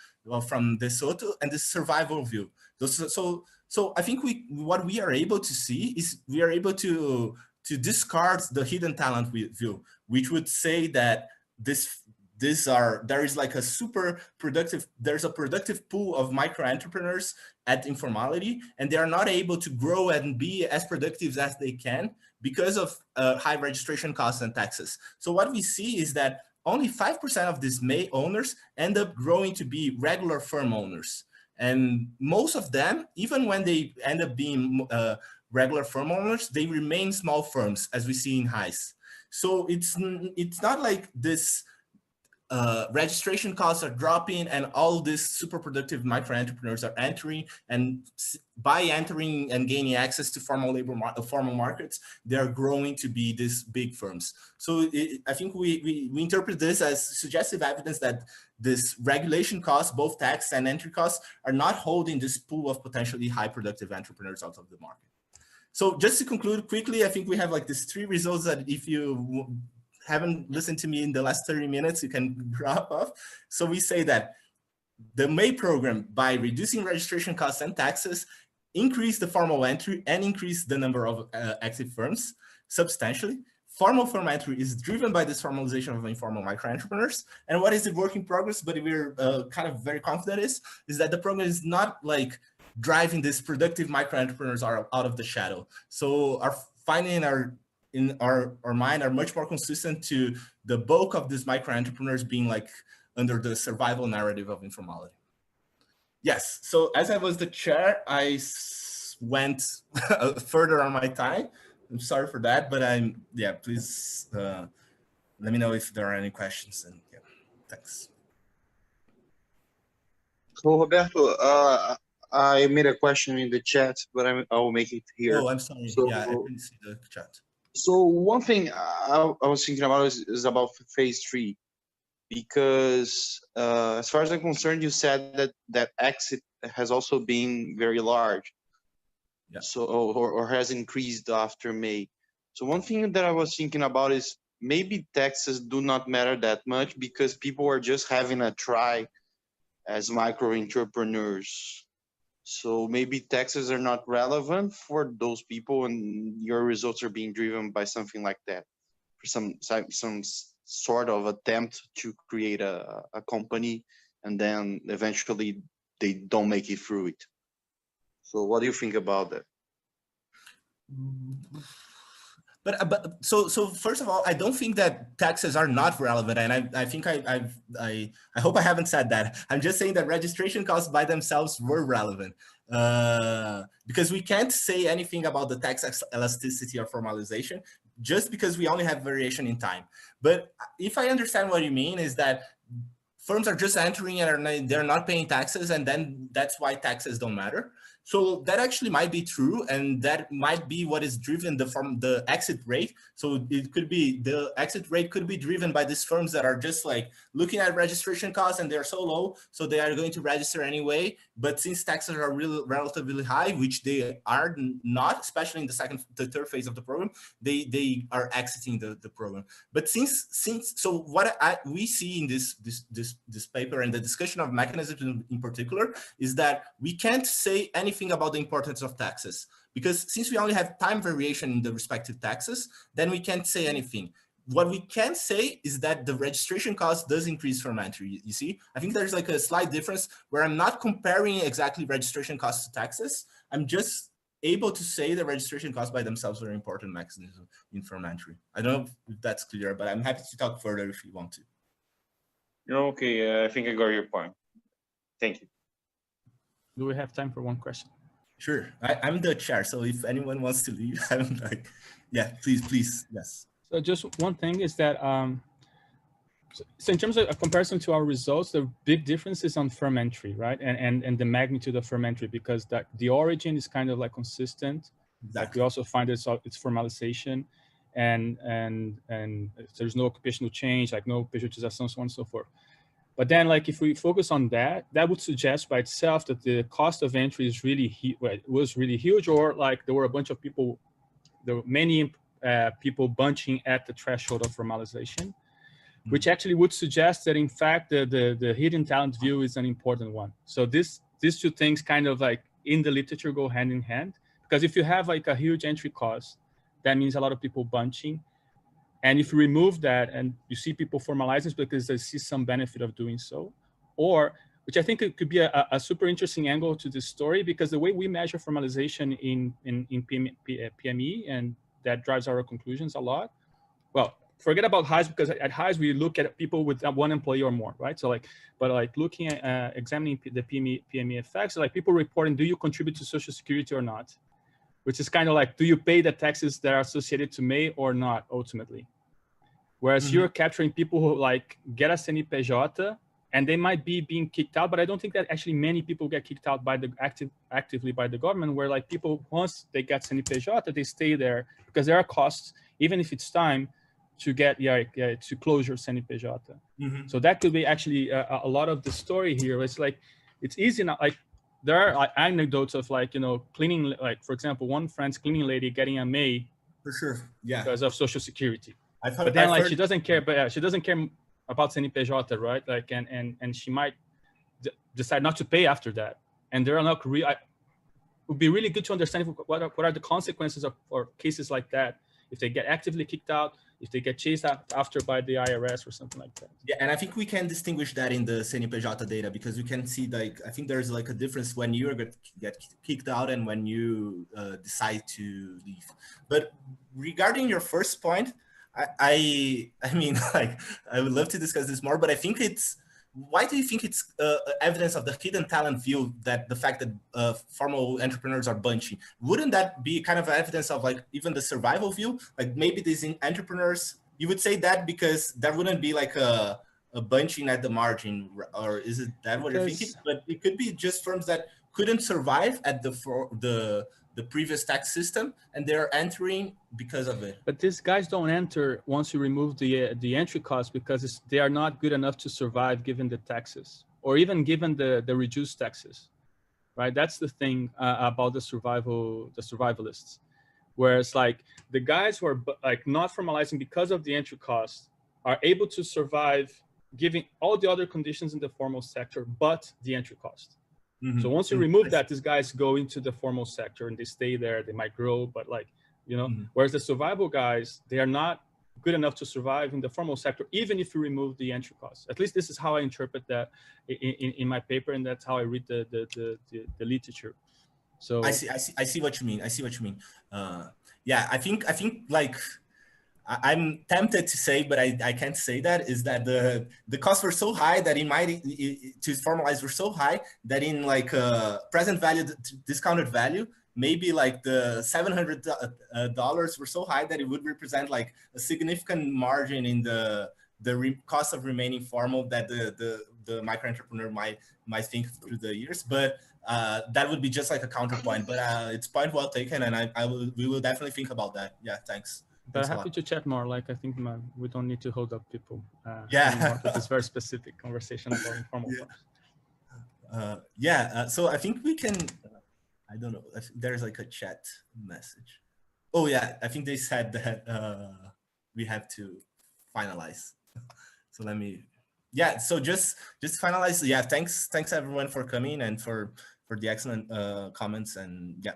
from De Soto, and this survival view. So I think what we are able to see is we are able to discard the hidden talent view, which would say that there is like a super productive, there's a productive pool of micro entrepreneurs at informality, and they are not able to grow and be as productive as they can because of high registration costs and taxes. So what we see is that only 5% of these May owners end up growing to be regular firm owners. And most of them, even when they end up being regular firm owners, they remain small firms, as we see in HICE. So it's not like this registration costs are dropping and all these super productive micro entrepreneurs are entering, and by entering and gaining access to formal markets, they're growing to be these big firms. So I think we interpret this as suggestive evidence that this regulation costs, both tax and entry costs, are not holding this pool of potentially high productive entrepreneurs out of the market. So just to conclude quickly, I think we have like these three results that if you haven't listened to me in the last 30 minutes, you can drop off. So we say that the May program, by reducing registration costs and taxes, increase the formal entry and increase the number of active firms substantially. Formal firm entry is driven by this formalization of informal micro entrepreneurs. And what is the work in progress, but we're kind of very confident is that the program is not like driving this productive micro entrepreneurs out of the shadow. So our finding in our mind are much more consistent to the bulk of these micro entrepreneurs being like under the survival narrative of informality. Yes, so as I was the chair, I went further on my time. I'm sorry for that, but yeah, please let me know if there are any questions, and yeah, thanks. So Roberto, I made a question in the chat, but I will make it here. Oh, I'm sorry. So, yeah, I couldn't see the chat. So one thing I was thinking about is about phase 3, because as far as I'm concerned, you said that exit has also been very large. Yeah. So or has increased after May. So one thing that I was thinking about is maybe taxes do not matter that much because people are just having a try as micro entrepreneurs. So maybe taxes are not relevant for those people, and your results are being driven by something like that, for some sort of attempt to create a company, and then eventually they don't make it through it. So what do you think about that? But so first of all, I don't think that taxes are not relevant, and I think I hope I haven't said that. I'm just saying that registration costs by themselves were relevant, because we can't say anything about the tax elasticity or formalization just because we only have variation in time. But if I understand what you mean, is that firms are just entering and they're not paying taxes, and then that's why taxes don't matter. So that actually might be true, and that might be what is driven from the exit rate. So it could be the exit rate could be driven by these firms that are just like looking at registration costs and they're so low, so they are going to register anyway. But since taxes are really relatively high, which they are not, especially in the third phase of the program, they are exiting the program. But so what we see in this paper and the discussion of mechanisms in particular is that we can't say anything about the importance of taxes, because since we only have time variation in the respective taxes, then we can't say anything. What we can say is that the registration cost does increase from entry. You see, I think there's like a slight difference where I'm not comparing exactly registration costs to taxes. I'm just able to say the registration costs by themselves are an important mechanism in firm entry. I don't know if that's clear, but I'm happy to talk further if you want to. No, okay, I think I got your point. Thank you. Do we have time for one question? Sure, I'm the chair, so if anyone wants to leave, I'm like, yeah, please, yes. So just one thing is that, so in terms of a comparison to our results, the big difference is on firm entry, right? And the magnitude of firm entry, because the origin is kind of like consistent. Exactly. Like we also find it's formalization, and there's no occupational change, like no pejotização, so on and so forth. But then, like, if we focus on that, that would suggest by itself that the cost of entry is was really huge, or like there were a bunch of people, there were many people bunching at the threshold of formalization, which actually would suggest that in fact the hidden talent view is an important one. So these two things kind of like in the literature go hand in hand, because if you have like a huge entry cost, that means a lot of people bunching. And if you remove that and you see people formalizing because they see some benefit of doing so, or, which I think it could be a super interesting angle to this story, because the way we measure formalization in PME, and that drives our conclusions a lot. Well, forget about highs, because at highs we look at people with one employee or more, right? So like, but like looking at examining the PME effects, like people reporting, do you contribute to Social Security or not? Which is kind of like, do you pay the taxes that are associated to MEI or not, ultimately? Whereas you're capturing people who like get a CNPJ and they might be being kicked out, but I don't think that actually many people get kicked out by the actively by the government, where like people, once they get CNPJ, they stay there because there are costs, even if it's time, to get to close your CNPJ. So that could be actually a lot of the story here. It's like, it's easy now, like, there are like anecdotes of like, you know, cleaning, like for example, one friend's cleaning lady getting a MEI for sure, yeah, because of Social Security. But then she doesn't care, she doesn't care about CNPJ, right? Like, and she might decide not to pay after that. And there are not it would be really good to understand what are the consequences of or cases like that if they get actively kicked out, if they get chased after by the IRS or something like that. Yeah, and I think we can distinguish that in the CNPJ data, because you can see, like, I think there's like a difference when you get kicked out and when you decide to leave. But regarding your first point, I mean, like, I would love to discuss this more, but I think why do you think it's evidence of the hidden talent view, that the fact that formal entrepreneurs are bunching? Wouldn't that be kind of evidence of like even the survival view? Like maybe these entrepreneurs, you would say that because there wouldn't be like a bunching at the margin, or is it that what you're thinking? But it could be just firms that couldn't survive at the previous tax system, and they're entering because of it. But these guys don't enter once you remove the entry cost, because they are not good enough to survive given the taxes, or even given the reduced taxes, right? That's the thing about the survivalists. Whereas like the guys who are like not formalizing because of the entry cost are able to survive giving all the other conditions in the formal sector, but the entry cost. So once you remove that, these guys go into the formal sector and they stay there. They might grow, but like, you know, whereas the survival guys, they are not good enough to survive in the formal sector, even if you remove the entry costs. At least this is how I interpret that in my paper, and that's how I read the literature. So I see what you mean. Yeah, I think like, I'm tempted to say, but I can't say that, is that the costs were so high that to formalize were so high that in like present value to discounted value, maybe like the $700 were so high that it would represent like a significant margin in the cost of remaining formal that the micro entrepreneur might think through the years. But that would be just like a counterpoint. But it's point well taken, and we will definitely think about that. Yeah, thanks. But happy to chat more. Like, I think we don't need to hold up people. Yeah, with this very specific conversation about informal firms. So I think we can. I don't know if there's like a chat message. Oh yeah, I think they said that we have to finalize. So let me. Yeah. So just finalize. Yeah. Thanks everyone for coming and for the excellent comments, and yeah.